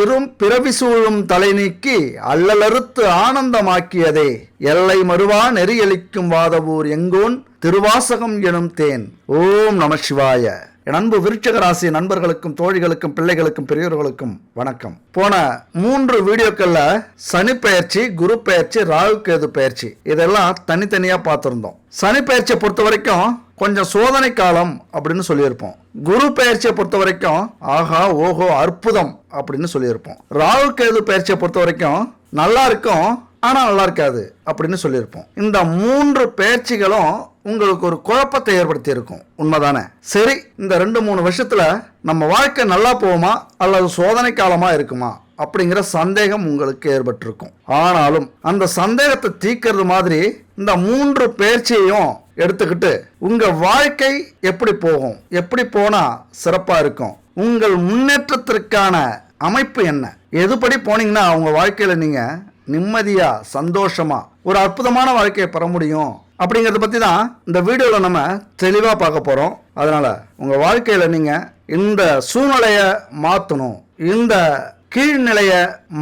இரும் பிறவி சூழும் தலை நீக்கி அல்லலறுத்து ஆனந்தமாக்கியதே எல்லை மறுவா நெறியளிக்கும் வாதவூர் எங்கோன் திருவாசகம் எனும் தேன். ஓம் நம சிவாய. என் அன்பு விருச்சிக ராசி நண்பர்களுக்கும் தோழிகளுக்கும் பிள்ளைகளுக்கும் பெரியோர்களுக்கும் வணக்கம். போன 3 வீடியோக்கள்ல சனி பெயர்ச்சி, குரு பெயர்ச்சி, ராகு கேது பெயர்ச்சி இதெல்லாம் தனித்தனியா பார்த்திருந்தோம். சனி பெயர்ச்சியை பொறுத்த வரைக்கும் கொஞ்சம் சோதனை காலம் அப்படின்னு சொல்லியிருப்போம். குரு பெயர்ச்சியை பொறுத்த வரைக்கும் ஆஹா ஓஹோ அற்புதம் அப்படின்னு சொல்லியிருப்போம். ராகு கேது பெயர்ச்சியை பொறுத்த வரைக்கும் நல்லா இருக்கும் ஆனா நல்லா இருக்காது அப்படின்னு சொல்லியிருப்போம். இந்த 3 பெயர்ச்சிகளும் உங்களுக்கு ஒரு குழப்பத்தை ஏற்படுத்தி இருக்கும், உண்மைதானே? சரி, இந்த 2-3 வருஷத்துல நம்ம வாழ்க்கை நல்லா போகுமா அல்லது சோதனை காலமா இருக்குமா அப்படிங்கிற சந்தேகம் உங்களுக்கு ஏற்பட்டிருக்கும். ஆனாலும் அந்த சந்தேகத்தை தீர்க்கிறது மாதிரி இந்த 3 பெயர்ச்சியையும் எடுத்துக்கிட்டு உங்க வாழ்க்கை எப்படி போகும், எப்படி போனா சிறப்பா இருக்கும், உங்கள் முன்னேற்றத்திற்கான அமைப்பு என்ன, எதுபடி போனீங்கன்னா உங்க வாழ்க்கையில நீங்க நிம்மதியா சந்தோஷமா ஒரு அற்புதமான வாழ்க்கையை பெற முடியும் அப்படிங்கறத பத்தி தான் இந்த வீடியோல நம்ம தெளிவா பார்க்க போறோம். அதனால உங்க வாழ்க்கையில நீங்க இந்த சூழ்நிலைய மாத்தணும், இந்த கீழ்நிலைய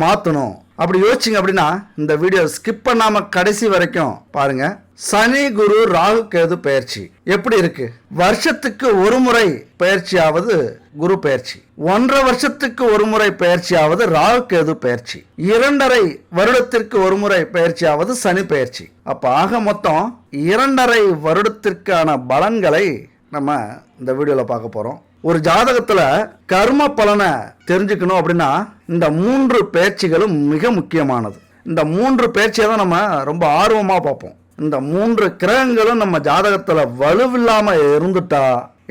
மாத்தணும் அப்படி யோசிச்சிங்க அப்படின்னா இந்த வீடியோ ஸ்கிப் பண்ணாம கடைசி வரைக்கும் பாருங்க. சனி குரு ராகு கேது பெயர்ச்சி எப்படி இருக்கு? வருஷத்துக்கு ஒரு முறை பெயர்ச்சியாவது குரு பெயர்ச்சி, 1.5 வருஷத்துக்கு ஒரு முறை பெயர்ச்சியாவது ராகு கேது பெயர்ச்சி, 2.5 வருடத்திற்கு ஒரு முறை பெயர்ச்சியாவது சனி பெயர்ச்சி. அப்ப ஆக மொத்தம் 2.5 வருடத்திற்கான பலன்களை நம்ம இந்த வீடியோல பார்க்க போறோம். ஒரு ஜாதகத்துல கர்ம பலனை தெரிஞ்சுக்கணும் அப்படின்னா இந்த 3 பெயர்ச்சிகளும் மிக முக்கியமானது. இந்த 3 பெயர்ச்சியை தான் நம்ம ரொம்ப ஆர்வமா பார்ப்போம். இந்த 3 கிரகங்களும் நம்ம ஜாதகத்துல வலுவில்லாம இருந்துட்டா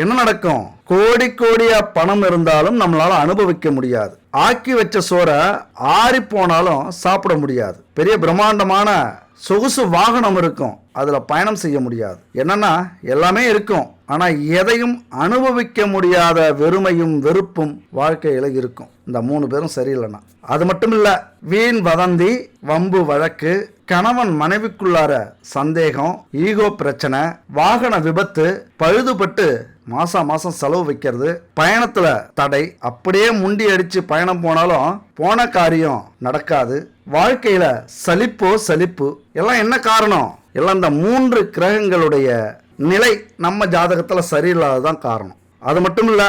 என்ன நடக்கும்? கோடி கோடியா பணம் இருந்தாலும் நம்மளால அனுபவிக்க முடியாது. ஆக்கி வச்ச சோறை ஆறி போனாலும் சாப்பிட முடியாது. பெரிய பிரம்மாண்டமான சொகுசு வாகனம் இருக்கும், அதுல பயணம் செய்ய முடியாது. என்னன்னா எல்லாமே இருக்கும், ஆனா எதையும் அனுபவிக்க முடியாத வெறுமையும் வெறுப்பும் வாழ்க்கையில இருக்கும். இந்த 3 பேரும் சரியில்லைன்னா அது மட்டும் இல்ல, வீண் வதந்தி, வம்பு வழக்கு, கணவன் மனைவிக்குள்ளார சந்தேகம், ஈகோ பிரச்சனை, வாகன விபத்து, பழுதுபட்டு மாசம் செலவு வைக்கிறது, பயணத்துல தடை, அப்படியே முண்டி அடிச்சு பயணம் போனாலும் போன காரியம் நடக்காது, வாழ்க்கையில சலிப்பு எல்லாம் என்ன காரணம்? எல்லாம் இந்த 3 கிரகங்களுடைய நிலை நம்ம ஜாதகத்துல சரியில்லாததான் காரணம். அது மட்டும் இல்ல,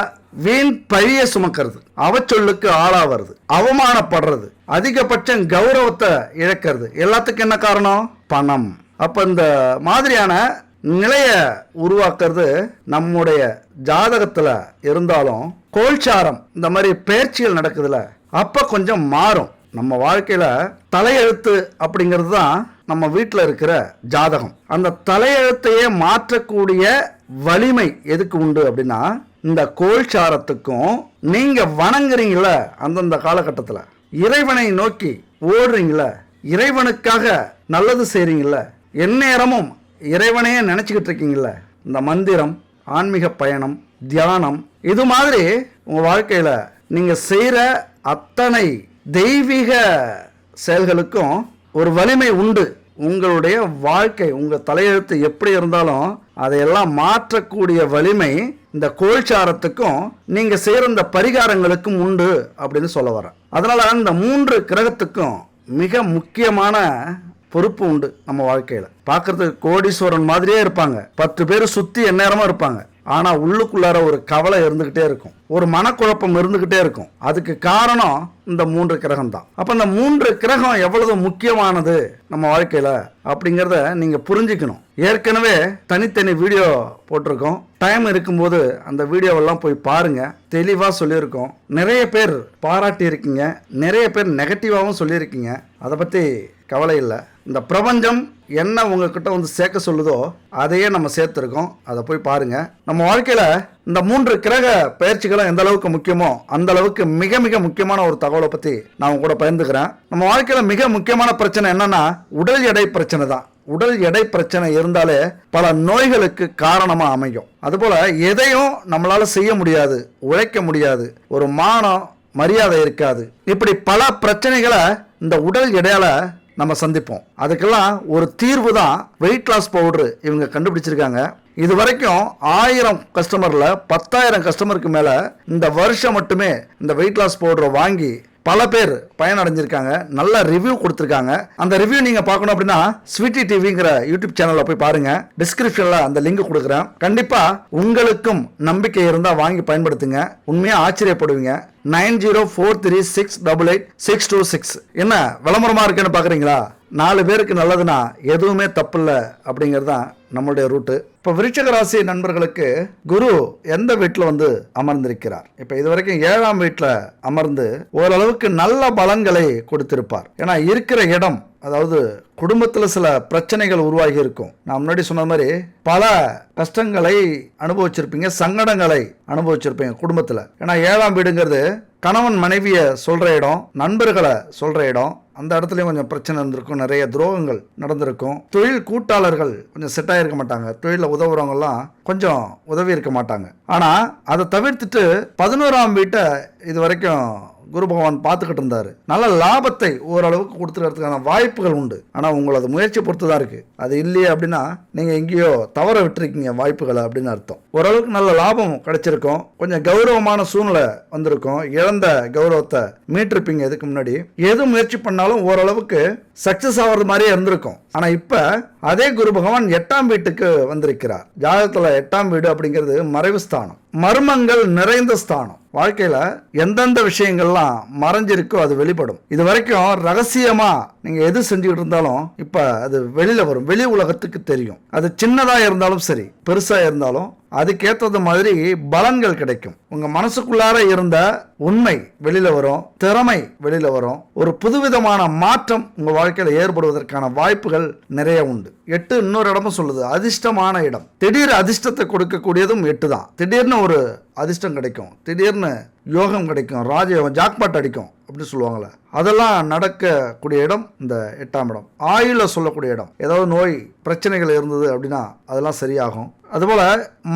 வீண் பழிய சுமக்கிறது, அவச்சொல்லுக்கு ஆளாவது, அவமானப்படுறது, அதிகபட்சம் கௌரவத்தை இழக்கிறது, எல்லாத்துக்கும் என்ன காரணம்? பணம். அப்ப இந்த மாதிரியான நிலைய உருவாக்குறது நம்முடைய ஜாதகத்துல இருந்தாலும் கோல்சாரம் இந்த மாதிரி பெயர்ச்சிகள் நடக்குதுல அப்ப கொஞ்சம் மாறும். நம்ம வாழ்க்கையில தலையெழுத்து அப்படிங்கிறது தான் நம்ம வீட்டில் இருக்கிற ஜாதகம். அந்த தலையெழுத்தையே மாற்றக்கூடிய வலிமை எதுக்கு உண்டு அப்படின்னா இந்த கோல்சாரத்துக்கும் நீங்க வணங்குறீங்கள அந்தந்த காலகட்டத்தில் இறைவனை நோக்கி ஓடுறீங்கள, இறைவனுக்காக நல்லது செய்றீங்கள, எந்நேரமும் இறைவனையே நினைச்சுக்கிட்டு இருக்கீங்கள, இந்த மந்திரம், ஆன்மீக பயணம், தியானம் இது மாதிரி உங்க வாழ்க்கையில நீங்க செய்யற அத்தனை தெய்வீக செயல்களுக்கும் ஒரு வலிமை உண்டு. உங்களுடைய வாழ்க்கை, உங்க தலையெழுத்து எப்படி இருந்தாலும் அதையெல்லாம் மாற்றக்கூடிய வலிமை இந்த கோல்சாரத்துக்கும் நீங்க செய்யற இந்த பரிகாரங்களுக்கும் உண்டு அப்படின்னு சொல்ல வரேன். அதனால இந்த 3 கிரகத்துக்கும் மிக முக்கியமான பொறுப்பு உண்டு. நம்ம வாழ்க்கையில பார்க்கறதுக்கு கோடீஸ்வரன் மாதிரியே இருப்பாங்க, 10 பேர் சுத்தி எந்நேரமா இருப்பாங்க, ஆனா உள்ளுக்குள்ளார ஒரு கவலை இருந்துகிட்டே இருக்கும், ஒரு மனக்குழப்பம் இருந்துகிட்டே இருக்கும். அதுக்கு காரணம் இந்த 3 கிரகம் தான். அப்ப இந்த 3 கிரகம் எவ்வளவு முக்கியமானது நம்ம வாழ்க்கையில அப்படிங்கறத நீங்க புரிஞ்சுக்கணும். ஏற்கனவே தனித்தனி வீடியோ போட்டிருக்கோம், டைம் இருக்கும்போது அந்த வீடியோவெல்லாம் போய் பாருங்க, தெளிவா சொல்லியிருக்கோம். நிறைய பேர் பாராட்டி இருக்கீங்க, நிறைய பேர் நெகட்டிவாகவும் சொல்லியிருக்கீங்க. அதை பத்தி கவலை இல்லை. இந்த பிரபஞ்சம் என்ன உங்ககிட்ட வந்து சேர்க்க சொல்லுதோ அதையே நம்ம சேர்த்துருக்கோம், அதை போய் பாருங்க. நம்ம வாழ்க்கையில இந்த 3 கிரக பயிற்சிகளும் எந்த அளவுக்கு முக்கியமோ அந்த அளவுக்கு மிக மிக முக்கியமான ஒரு தகவலை பத்தி நான் கூட பகிர்ந்துக்கிறேன். நம்ம வாழ்க்கையில மிக முக்கியமான பிரச்சனை என்னன்னா உடல் எடை பிரச்சனை தான். உடல் எடை பிரச்சனை இருந்தாலே பல நோய்களுக்கு காரணமா அமையும். அதுபோல எதையும் நம்மளால செய்ய முடியாது, உழைக்க முடியாது, ஒரு மானம் மரியாதை இருக்காது, இப்படி பல பிரச்சனைகளை இந்த உடல் எடையால நம்ம சந்திப்போம். அதுக்கெல்லாம் ஒரு தீர்வு தான் வெயிட் லாஸ் பவுடர் இவங்க கண்டுபிடிச்சிருக்காங்க. இது வரைக்கும் 1000 கஸ்டமர்ல 10,000 கஸ்டமருக்கு மேல இந்த வருஷம் மட்டுமே இந்த வெயிட் லாஸ் பவுடரை வாங்கி பல பேர் பயனடைஞ்சிருக்காங்க, நல்ல ரிவ்யூ கொடுத்துருக்காங்க. அந்த ரிவ்யூ நீங்க பார்க்கணும் அப்படின்னா ஸ்வீட்டி டிவிங்கிற யூடியூப் சேனல்ல போய் பாருங்க. டிஸ்கிரிப்ஷன்ல அந்த லிங்க் கொடுக்குறேன். கண்டிப்பா உங்களுக்கும் நம்பிக்கை இருந்தா வாங்கி பயன்படுத்துங்க. உண்மையா ஆச்சரியப்படுவீங்க. 9043688626. என்ன விளம்பரமா இருக்குன்னு பாக்குறீங்களா? 4 பேருக்கு நல்லதுன்னா எதுவுமே தப்பு இல்லை அப்படிங்கிறது தான் நம்மளுடைய ரூட்டு. இப்போ விருச்சிக ராசி நண்பர்களுக்கு குரு எந்த வீட்டில் வந்து அமர்ந்திருக்கிறார்? இப்போ இது வரைக்கும் 7ஆம் வீட்டில் அமர்ந்து ஓரளவுக்கு நல்ல பலன்களை கொடுத்திருப்பார். ஏன்னா இருக்கிற இடம், அதாவது குடும்பத்தில் சில பிரச்சனைகள் உருவாகி இருக்கும். நான் முன்னாடி சொன்ன மாதிரி பல கஷ்டங்களை அனுபவிச்சிருப்பீங்க, சங்கடங்களை அனுபவிச்சிருப்பீங்க குடும்பத்தில். ஏன்னா 7ஆம் வீடுங்கிறது கணவன் மனைவியை சொல்ற இடம், நண்பர்களை சொல்ற இடம். அந்த இடத்துலயும் கொஞ்சம் பிரச்சனை இருந்திருக்கும், நிறைய துரோகங்கள் நடந்திருக்கும். தொழில் கூட்டாளர்கள் கொஞ்சம் செட் ஆகிருக்க மாட்டாங்க, தொழிலில் உதவுறவங்கலாம் கொஞ்சம் உதவி இருக்க மாட்டாங்க. ஆனால் அதை தவிர்த்துட்டு 11ஆம் வீட்டை இது வரைக்கும் குரு பகவான் பார்த்துக்கிட்டு இருந்தாரு. நல்ல லாபத்தை ஓரளவுக்கு கொடுத்துக்கிறதுக்கான வாய்ப்புகள் உண்டு. ஆனால் உங்களது முயற்சி பொறுத்து தான் இருக்கு. அது இல்லையே அப்படின்னா நீங்கள் எங்கேயோ தவற விட்டுருக்கீங்க வாய்ப்புகளை அப்படின்னு அர்த்தம். ஓரளவுக்கு நல்ல லாபம் கிடைச்சிருக்கும், கொஞ்சம் கௌரவமான சூழ்நிலை வந்திருக்கும், இழந்த கௌரவத்தை மீட்டிருப்பீங்க. இதுக்கு முன்னாடி எது முயற்சி பண்ணாலும் ஓரளவுக்கு சக்சஸ் ஆகிறது மாதிரியே இருந்திருக்கும். ஆனா இப்ப அதே குரு பகவான் 8ஆம் வீட்டுக்கு வந்திருக்கிறார். ஜாதகத்துல 8ஆம் வீடு அப்படிங்கிறது மறைவு ஸ்தானம், மர்மங்கள் நிறைந்த ஸ்தானம். வாழ்க்கையில எந்தெந்த விஷயங்கள்லாம் மறைஞ்சிருக்கோ அது வெளிப்படும். இது வரைக்கும் ரகசியமா நீங்க எது செஞ்சுக்கிட்டு இருந்தாலும் இப்ப அது வெளியில வரும், வெளி உலகத்துக்கு தெரியும். அது சின்னதா இருந்தாலும் சரி, பெருசா இருந்தாலும் அதுக்கேற்றது மாதிரி பலன்கள் கிடைக்கும். உங்க மனசுக்குள்ளார இருந்த உண்மை வெளியில வரும், திறமை வெளியில வரும், ஒரு புதுவிதமான மாற்றம் உங்க வாழ்க்கையில ஏற்படுவதற்கான வாய்ப்புகள் நிறைய உண்டு. 8 இன்னொரு இடமும் சொல்லுது அதிர்ஷ்டமான இடம். திடீர் அதிர்ஷ்டத்தை கொடுக்கக்கூடியதும் 8 தான். திடீர்னு ஒரு அதிர்ஷ்டம் கிடைக்கும், திடீர்னு யோகம் கிடைக்கும், ராஜயோகம், ஜாக்பாட் அடிக்கும் அப்படி சொல்லுவாங்களே, அதெல்லாம் நடக்கக்கூடிய இடம் இந்த 8ஆம் இடம். ஆயுள சொல்லக்கூடிய இடம். ஏதாவது நோய் பிரச்சனைகள் இருந்தது அப்படின்னா அதெல்லாம் சரியாகும். அதுபோல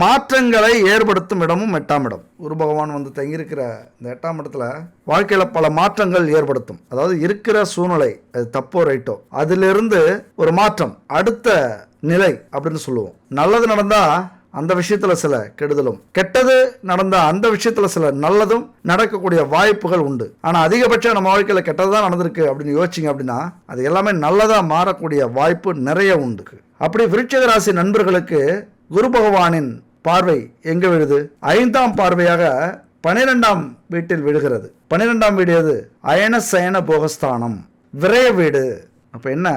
மாற்றங்களை ஏற்படுத்தும் இடமும் 8ஆம் இடம். குரு பகவான் வந்து தங்கியிருக்கிற இந்த 8ஆம் இடத்துல வாழ்க்கையில பல மாற்றங்கள் ஏற்படுத்தும். அதாவது இருக்கிற சூழ்நிலை அது தப்போ ரைட்டோ, அதிலிருந்து ஒரு மாற்றம், அடுத்த நிலை அப்படின்னு சொல்லுவோம். நல்லது நடந்தா அந்த விஷயத்துல சில கெடுதலும், கெட்டது நடந்த அந்த விஷயத்துல சில நல்லதும் நடக்கக்கூடிய வாய்ப்புகள் உண்டு. ஆனா அதிகபட்சம் நம்ம வாழ்க்கையில கெட்டதுதான் நடந்திருக்கு அப்படின்னு யோசிச்சிங்க அப்படின்னா அது எல்லாமே நல்லதா மாறக்கூடிய வாய்ப்பு நிறைய உண்டு. அப்படி விருச்சிக ராசி நண்பர்களுக்கு குரு பகவானின் பார்வை எங்க விழுது? 5ஆம் பார்வையாக 12ஆம் வீட்டில் விழுகிறது. 12ஆம் வீடு எது? அயன சயன போகஸ்தானம், விரய வீடு. அப்ப என்ன,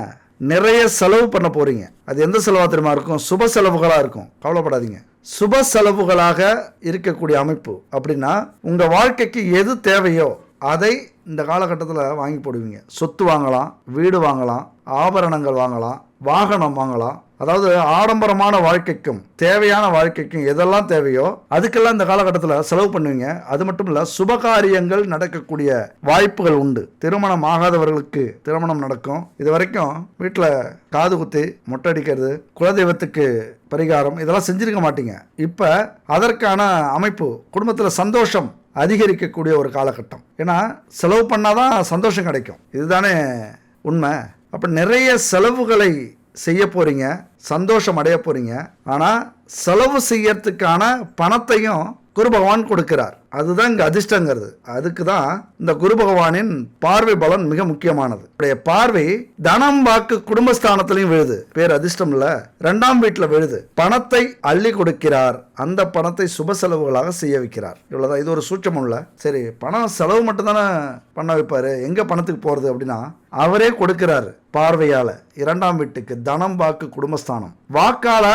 நிறைய செலவு பண்ண போறீங்க. அது எந்த செலவா தெரியுமா இருக்கும்? சுப செலவுகளா இருக்கும். கவலைப்படாதீங்க, சுப செலவுகளாக இருக்கக்கூடிய அமைப்பு. அப்படின்னா உங்க வாழ்க்கைக்கு எது தேவையோ அதை இந்த காலகட்டத்தில் வாங்கி போடுவீங்க. சொத்து வாங்கலாம், வீடு வாங்கலாம், ஆபரணங்கள் வாங்கலாம், வாகனம் வாங்கலாம். அதாவது ஆடம்பரமான வாழ்க்கைக்கும் தேவையான வாழ்க்கைக்கும் எதெல்லாம் தேவையோ அதுக்கெல்லாம் இந்த காலகட்டத்தில் செலவு பண்ணுவீங்க. அது மட்டும் இல்ல, சுபகாரியங்கள் நடக்கக்கூடிய வாய்ப்புகள் உண்டு. திருமணம் ஆகாதவர்களுக்கு திருமணம் நடக்கும். இது வரைக்கும் வீட்டில் காது குத்தி, மொட்டை அடிக்கிறது, குலதெய்வத்துக்கு பரிகாரம் இதெல்லாம் செஞ்சிருக்க மாட்டீங்க. இப்ப அதற்கான அமைப்பு, குடும்பத்தில் சந்தோஷம் அதிகரிக்கக்கூடிய ஒரு காலகட்டம். ஏன்னா செலவு பண்ணாதான் சந்தோஷம் கிடைக்கும், இதுதானே உண்மை. அப்ப நிறைய செலவுகளை செய்ய போறீங்க, சந்தோஷம் அடைய போறீங்க. ஆனா செலவு செய்யறதுக்கான பணத்தையும் குரு பகவான் கொடுக்கிறார். அதுதான் இங்க அதிர்ஷ்டங்கிறது. அதுக்கு தான் இந்த குரு பகவானின் பார்வை பலன் மிக முக்கியமானது. பார்வை தனம், வாக்கு, குடும்பஸ்தானத்திலையும் விழுது. பேர் அதிர்ஷ்டம் இல்ல, 2ஆம் வீட்டுல விழுது. பணத்தை அள்ளி கொடுக்கிறார், அந்த பணத்தை சுப செலவுகளாக செய்ய வைக்கிறார். இவ்வளவுதான். இது ஒரு சூட்சமும் இல்ல. சரி, பணம் செலவு மட்டும் தானே பண்ண வைப்பாரு, எங்க பணத்துக்கு போறது அப்படின்னா அவரே கொடுக்கிறாரு பார்வையால. 2ஆம் வீட்டுக்கு தனம், வாக்கு, குடும்பஸ்தானம். வாக்கால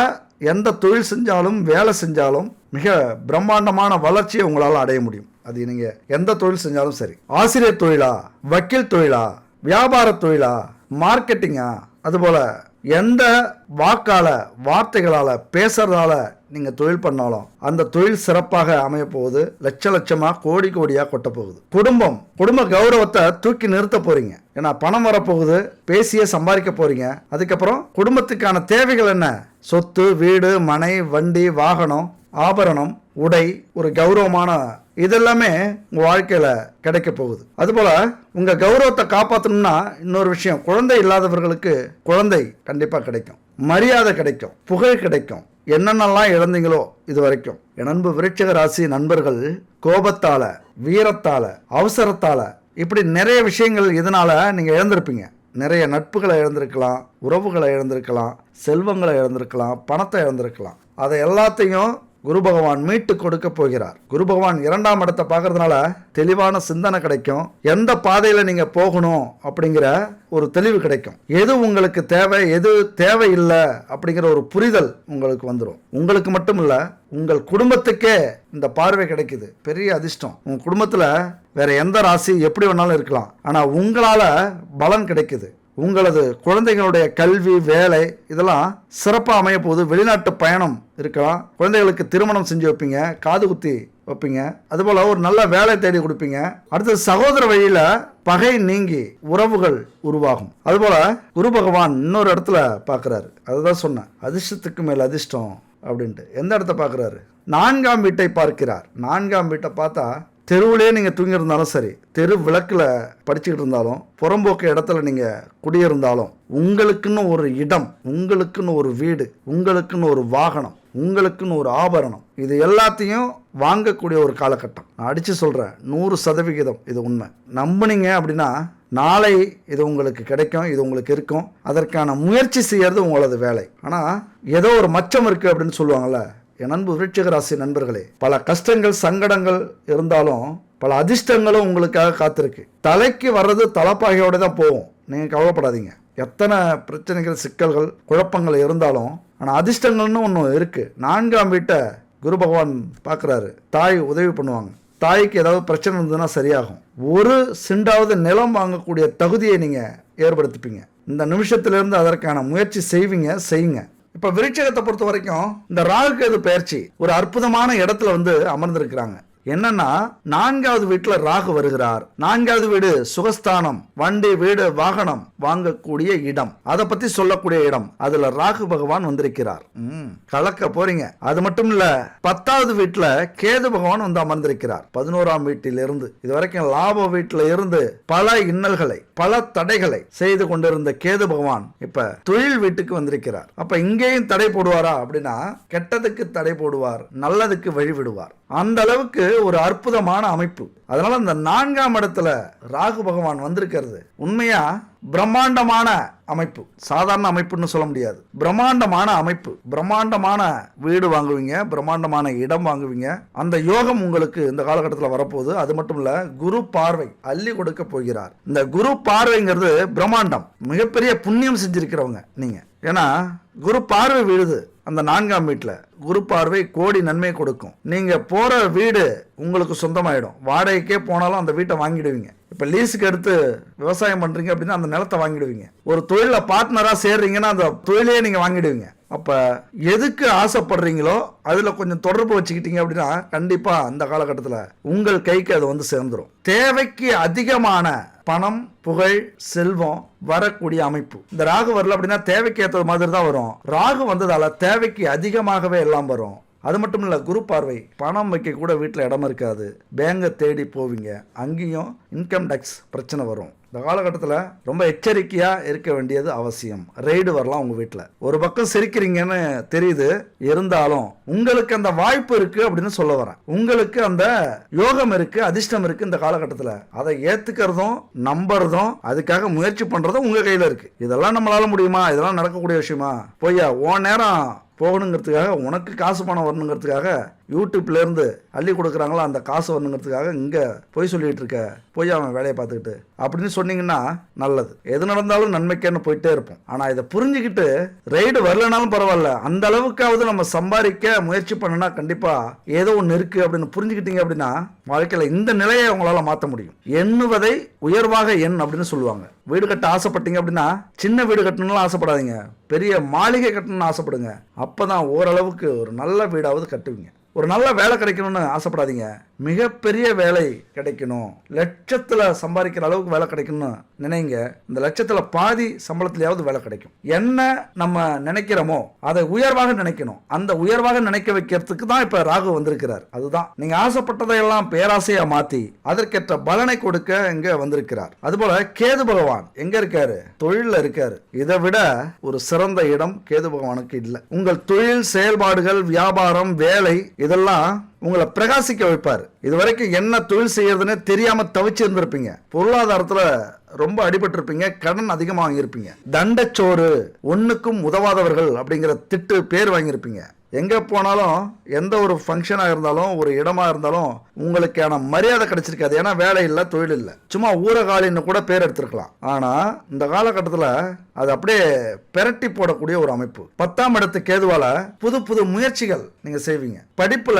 எந்த தொழில் செஞ்சாலும் வேலை செஞ்சாலும் மிக பிரம்மாண்டமான வளர்ச்சியை உங்களால் அடைய முடியும். அது நீங்க எந்த தொழில் செஞ்சாலும் சரி. ஆசிரியர் தொழிலா, வக்கீல் தொழிலா, வியாபார தொழிலா, மார்க்கெட்டிங்கா, அதுபோல எந்த வாக்கால, வார்த்தைகளால, பேசுறதால நீங்க தொழில் பண்ணாலும் அந்த தொழில் சிறப்பாக அமைய போகுது. லட்ச லட்சமா, கோடி கோடியா கொட்ட போகுது. குடும்ப கௌரவத்தை தூக்கி நிறுத்த போறீங்க. ஏன்னா பணம் வரப்போகுது, பேசியே சம்பாதிக்க போறீங்க. அதுக்கப்புறம் குடும்பத்துக்கான தேவைகள் என்ன? சொத்து, வீடு, மனை, வண்டி, வாகனம், ஆபரணம், உடை, ஒரு கௌரவமான, இதெல்லாமே உங்க வாழ்க்கையில கிடைக்க போகுது. அதுபோல உங்க கௌரவத்தை காப்பாற்றணும்னா இன்னொரு விஷயம், குழந்தை இல்லாதவர்களுக்கு குழந்தை கண்டிப்பா கிடைக்கும், மரியாதை கிடைக்கும், புகழ் கிடைக்கும். என்னென்னலாம் இழந்தீங்களோ இது வரைக்கும். என் அன்பு விருச்சிக ராசி நண்பர்கள் கோபத்தால, வீரத்தால, அவசரத்தால இப்படி நிறைய விஷயங்கள் இதனால நீங்க இழந்திருப்பீங்க. நிறைய நட்புகளை இழந்திருக்கலாம், உறவுகளை இழந்திருக்கலாம், செல்வங்களை இழந்திருக்கலாம், பணத்தை இழந்திருக்கலாம். அதை எல்லாத்தையும் குரு பகவான் மீட்டு கொடுக்க போகிறார். குரு பகவான் 2ஆம் இடத்தை பார்க்கறதுனால தெளிவான சிந்தனை கிடைக்கும். எந்த பாதையில நீங்க போகணும் அப்படிங்கிற ஒரு தெளிவு கிடைக்கும். எது உங்களுக்கு தேவை, எது தேவையில்லை அப்படிங்கிற ஒரு புரிதல் உங்களுக்கு வந்துடும். உங்களுக்கு மட்டும் இல்ல, உங்கள் குடும்பத்துக்கே இந்த பார்வை கிடைக்குது. பெரிய அதிர்ஷ்டம். உங்க குடும்பத்துல வேற எந்த ராசி எப்படி வேணாலும் இருக்கலாம், ஆனா உங்களால பலன் கிடைக்குது. உங்களது குழந்தைகளுடைய கல்வி, வேலை இதெல்லாம் சிறப்பாக அமைய போகுது. வெளிநாட்டு பயணம் இருக்கலாம், குழந்தைகளுக்கு திருமணம் செஞ்சு வைப்பீங்க, காது குத்தி வைப்பீங்க, அதுபோல் ஒரு நல்ல வேலை தேடி கொடுப்பீங்க. அடுத்தது சகோதர வழியில் பகை நீங்கி உறவுகள் உருவாகும். அதுபோல் குரு பகவான் இன்னொரு இடத்துல பார்க்குறாரு. அதுதான் சொன்னேன், அதிர்ஷ்டத்துக்கு மேல் அதிர்ஷ்டம் அப்படின்ட்டு. எந்த இடத்த பார்க்குறாரு? 4ஆம் வீட்டை பார்க்கிறார். 4ஆம் வீட்டை பார்த்தா தெருவிலே நீங்கள் தூங்கியிருந்தாலும் சரி, தெரு விளக்கில் படிச்சுக்கிட்டு இருந்தாலும், புறம்போக்கு இடத்துல நீங்கள் குடியிருந்தாலும், உங்களுக்குன்னு ஒரு இடம், உங்களுக்குன்னு ஒரு வீடு, உங்களுக்குன்னு ஒரு வாகனம், உங்களுக்குன்னு ஒரு ஆபரணம், இது எல்லாத்தையும் வாங்கக்கூடிய ஒரு காலகட்டம். நான் அடித்து சொல்கிறேன், 100% இது உண்மை. நம்புனீங்க அப்படின்னா நாளை இது உங்களுக்கு கிடைக்கும், இது உங்களுக்கு இருக்கும். அதற்கான முயற்சி செய்யறது உங்களது வேலை. ஆனால் ஏதோ ஒரு மச்சம் இருக்குது அப்படின்னு சொல்லுவாங்கள்ல. என் அன்பு விருச்சிக ராசி நண்பர்களே, பல கஷ்டங்கள், சங்கடங்கள் இருந்தாலும் பல அதிர்ஷ்டங்களும் உங்களுக்காக காத்திருக்கு. தலைக்கு வர்றது தலைப்பாகையோட தான் போகும். நீங்கள் கவலைப்படாதீங்க. எத்தனை பிரச்சனைகள், சிக்கல்கள், குழப்பங்கள் இருந்தாலும், ஆனால் அதிர்ஷ்டங்கள்னு ஒன்று இருக்குது. 4ஆம் வீட்டை குரு பகவான் பார்க்குறாரு. தாய் உதவி பண்ணுவாங்க. தாய்க்கு ஏதாவது பிரச்சனை இருந்ததுன்னா சரியாகும். ஒரு சென்டாவது நிலம் வாங்கக்கூடிய தகுதியை நீங்கள் ஏற்படுத்திப்பீங்க. இந்த நிமிஷத்திலிருந்து அதற்கான முயற்சி செய்யுங்க. இப்ப விருட்சிகத்தை பொறுத்த வரைக்கும் இந்த ராகு கேது பெயர்ச்சி ஒரு அற்புதமான இடத்துல அமர்ந்திருக்கிறாங்க. என்னன்னா 4ஆவது வீட்டுல ராகு வருகிறார். 4ஆவது வீடு சுகஸ்தானம், வண்டி, வீடு, வாகனம் வாங்கக்கூடிய இடம், அதை பத்தி சொல்லக்கூடிய இடம். அதுல ராகு பகவான் வந்திருக்கிறார். கலக்க போறீங்க. அது மட்டும் இல்ல, 10ஆவது வீட்டுல கேது பகவான் அமர்ந்திருக்கிறார். 11ஆம் வீட்டிலிருந்து இதுவரைக்கும் லாப வீட்டுல இருந்து பல இன்னல்களை, பல தடைகளை செய்து கொண்டிருந்த கேது பகவான் இப்ப தொழில் வீட்டுக்கு வந்திருக்கிறார். அப்ப இங்கேயும் தடை போடுவாரா அப்படின்னா, கெட்டதுக்கு தடை போடுவார், நல்லதுக்கு வழி விடுவார். அந்த அளவுக்கு ஒரு அற்புதமான அமைப்பு. அதனால இந்த 4ஆம் இடத்துல ராகு பகவான் வந்திருக்கிறது உண்மையா பிரம்மாண்டமான அமைப்பு. சாதாரண அமைப்புன்னு சொல்ல முடியாது. பிரம்மாண்டமான அமைப்பு. பிரம்மாண்டமான வீடு வாங்குவீங்க, பிரம்மாண்டமான இடம் வாங்குவீங்க. அந்த யோகம் உங்களுக்கு இந்த காலகட்டத்தில் வரப்போகுது. அது மட்டும் இல்ல, குரு பார்வை அள்ளி கொடுக்க போகிறார். இந்த குரு பார்வைங்கிறது பிரம்மாண்டம். மிகப்பெரிய புண்ணியம் செஞ்சிருக்கிறவங்க நீங்க. ஏன்னா குரு பார்வை விழுது அந்த 4ஆம் வீட்டுல. குரு பார்வை கோடி நன்மை கொடுக்கும். நீங்க போற வீடு உங்களுக்கு சொந்தமாயிடும். வாடகைக்கே போனாலும் அந்த வீட்டை வாங்கிடுவீங்க. இப்ப லீஸுக்கு எடுத்து விவசாயம் பண்றீங்க அப்படின்னா அந்த நிலத்தை வாங்கிடுவீங்க. ஒரு தொழில பார்ட்னரா சேர்றீங்கன்னா அந்த தொழிலையே நீங்க வாங்கிடுவீங்க. அப்ப எதுக்கு ஆசைப்படுறீங்களோ அதுல கொஞ்சம் தொடர்பு வச்சுக்கிட்டீங்க அப்படின்னா கண்டிப்பா அந்த காலகட்டத்தில் உங்கள் கைக்கு அது சேர்ந்துடும். தேவைக்கு அதிகமான பணம், புகழ், செல்வம் வரக்கூடிய அமைப்பு. இந்த ராகு வரல அப்படின்னா தேவைக்கு ஏற்ற மாதிரி தான் வரும். ராகு வந்ததால தேவைக்கு அதிகமாகவே எல்லாம் வரும். அது மட்டும் இல்ல, குரு பார்வை பணம் வைக்க கூட வீட்டில் இடம் இருக்காது. பேங்கை தேடி போவீங்க, அங்கேயும் இன்கம் டேக்ஸ் பிரச்சனை வரும். இந்த காலகட்டத்தில் ரொம்ப எச்சரிக்கையா இருக்க வேண்டியது அவசியம். ரெய்டு வரலாம் உங்க வீட்டில். ஒரு பக்கம் சிரிக்கிறீங்கன்னு தெரியுது, இருந்தாலும் உங்களுக்கு அந்த வாய்ப்பு இருக்கு அப்படின்னு சொல்ல வரேன். உங்களுக்கு அந்த யோகம் இருக்கு, அதிர்ஷ்டம் இருக்கு இந்த காலகட்டத்தில். அதை ஏத்துக்கிறதும் நம்புறதும் அதுக்காக முயற்சி பண்றதும் உங்க கையில இருக்கு. இதெல்லாம் நம்மளால முடியுமா? இதெல்லாம் நடக்கக்கூடிய விஷயமா? பொய்யா ஓ நேரம் போகணுங்கிறதுக்காக, உனக்கு காசு பணம் வரணுங்கிறதுக்காக யூடியூப்ல இருந்து அள்ளி கொடுக்குறாங்களா அந்த காசு வரணுங்கிறதுக்காக இங்க போய் சொல்லிட்டு இருக்க, போய் அவன் வேலையை பார்த்துக்கிட்டு அப்படின்னு சொன்னீங்கன்னா நல்லது. எது நடந்தாலும் நன்மைக்கேன்னு போயிட்டே இருப்போம். ஆனா இதை புரிஞ்சுக்கிட்டு ரெய்டு வரலனாலும் பரவாயில்ல, அந்த அளவுக்காவது நம்ம சம்பாதிக்க முயற்சி பண்ணனா கண்டிப்பா ஏதோ ஒன்று இருக்கு அப்படின்னு புரிஞ்சுக்கிட்டீங்க அப்படின்னா வாழ்க்கையில இந்த நிலையை உங்களால மாற்ற முடியும். எண்ணுவதை உயர்வாக எண் அப்படின்னு சொல்லுவாங்க. வீடு கட்ட ஆசைப்பட்டீங்க அப்படின்னா சின்ன வீடு கட்டணும்லாம் ஆசைப்படாதீங்க, பெரிய மாளிகை கட்டணும்னு ஆசைப்படுங்க. அப்பதான் ஓரளவுக்கு ஒரு நல்ல வீடாவது கட்டுவீங்க. ஒரு நல்ல வேலை கிடைக்கணும்னு ஆசைப்படாதீங்க, மிகப்பெரிய வேலை கிடைக்கணும், லட்சத்துல சம்பாதிக்கிற அளவுக்கு வேலை கிடைக்கணும்னு நினைங்க. இந்த லட்சத்துல பாதி சம்பளத்திலேயாவது வேலை கிடைக்கும். என்ன நம்ம நினைக்கிறோமோ அதை உயர்வாக நினைக்கணும். அந்த உயர்வாக நினைக்க வைக்கிறதுக்கு தான் இப்ப ராகு வந்திருக்கிறார். அதுதான் நீங்க ஆசைப்பட்டதையெல்லாம் பேராசையா மாத்தி அதற்கேற்ற பலனை கொடுக்க இங்க வந்திருக்கிறார். அதுபோல கேது பகவான் எங்க இருக்காரு? தொழில இருக்காரு. இதை விட ஒரு சிறந்த இடம் கேது பகவானுக்கு இல்லை. உங்கள் தொழில் செயல்பாடுகள், வியாபாரம், வேலை இதெல்லாம் உங்களை பிரகாசிக்க வைப்பார். இது வரைக்கும் என்ன தொழில் செய்யறதுன்னு தெரியாம தவிச்சு இருந்திருப்பீங்க. பொருளாதாரத்துல ரொம்ப அடிபட்டிருப்பீங்க. கடன் அதிகமாக வாங்கியிருப்பீங்க. தண்டச்சோறு, ஒண்ணுக்கும் உதவாதவர்கள் அப்படிங்கிற திட்டு பேர் வாங்கியிருப்பீங்க. எங்க போனாலும் எந்த ஒரு ஃபங்க்ஷனா இருந்தாலும் ஒரு இடமா இருந்தாலும் உங்களுக்கான மரியாதை கிடைச்சிருக்காது. ஏன்னா வேலை இல்லை, தொழில் இல்லை, சும்மா ஊரகாலின்னு கூட பேர் எடுத்திருக்கலாம். ஆனா இந்த காலகட்டத்தில் அது அப்படியே பெரட்டி போடக்கூடிய ஒரு அமைப்பு. 10ஆம் இடத்து கேதுவால புது புது முயற்சிகள் நீங்க செய்வீங்க. படிப்புல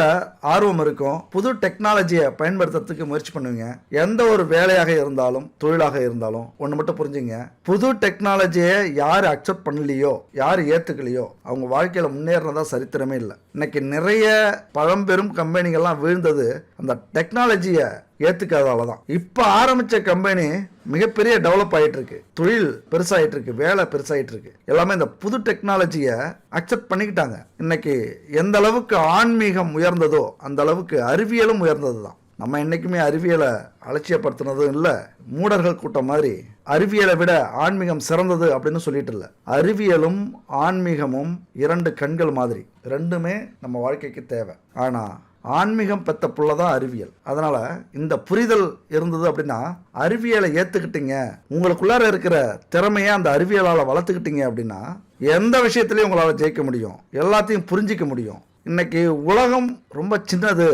ஆர்வம் இருக்கும். புது டெக்னாலஜியை பயன்படுத்துறதுக்கு முயற்சி பண்ணுவீங்க. எந்த ஒரு வேலையாக இருந்தாலும் தொழிலாக இருந்தாலும் ஒன்று மட்டும் புரிஞ்சுங்க, புது டெக்னாலஜியை யார் அக்செப்ட் பண்ணலையோ, யார் ஏத்துக்கலையோ அவங்க வாழ்க்கையில முன்னேறதா சரித்திரமே இல்லை. இன்னைக்கு நிறைய பழம்பெரும் கம்பெனிகள்லாம் வீழ்ந்தது அந்த டெக்னாலஜியை ஏத்துக்காதால தான். இப்ப ஆரம்பிச்ச கம்பெனி மிகப்பெரிய டெவலப் ஆயிட்டு இருக்கு, தொழில் பெருசாயிட்டு இருக்கு, வேலை பெருசாயிட்டு இருக்கு. எல்லாமே இந்த புது டெக்னாலஜியை அக்செப்ட் பண்ணிக்கிட்டாங்க. இன்னைக்கு எந்த அளவுக்கு ஆன்மீகம் உயர்ந்ததோ அந்த அளவுக்கு அறிவியலும் உயர்ந்தது தான். நம்ம என்னைக்குமே அறிவியலை அலட்சியப்படுத்தினதும் இல்லை. மூடர்கள் கூட்டம் மாதிரி அறிவியலை விட ஆன்மீகம் சிறந்தது அப்படின்னு சொல்லிட்டு இல்லை. அறிவியலும் ஆன்மீகமும் 2 கண்கள் மாதிரி, ரெண்டுமே நம்ம வாழ்க்கைக்கு தேவை. ஆனா ஆன்மீகம் பெத்த புள்ளதான் அறிவியல். அதனால இந்த புரிதல் இருந்தது அப்படின்னா அறிவியலை ஏத்துக்கிட்டீங்க, உங்களுக்குள்ளார இருக்கிற திறமையை அந்த அறிவியலால வளர்த்துக்கிட்டீங்க அப்படின்னா எந்த விஷயத்திலையும் உங்களால ஜெயிக்க முடியும், எல்லாத்தையும் புரிஞ்சிக்க முடியும். இன்னைக்கு உலகம் ரொம்ப சின்னது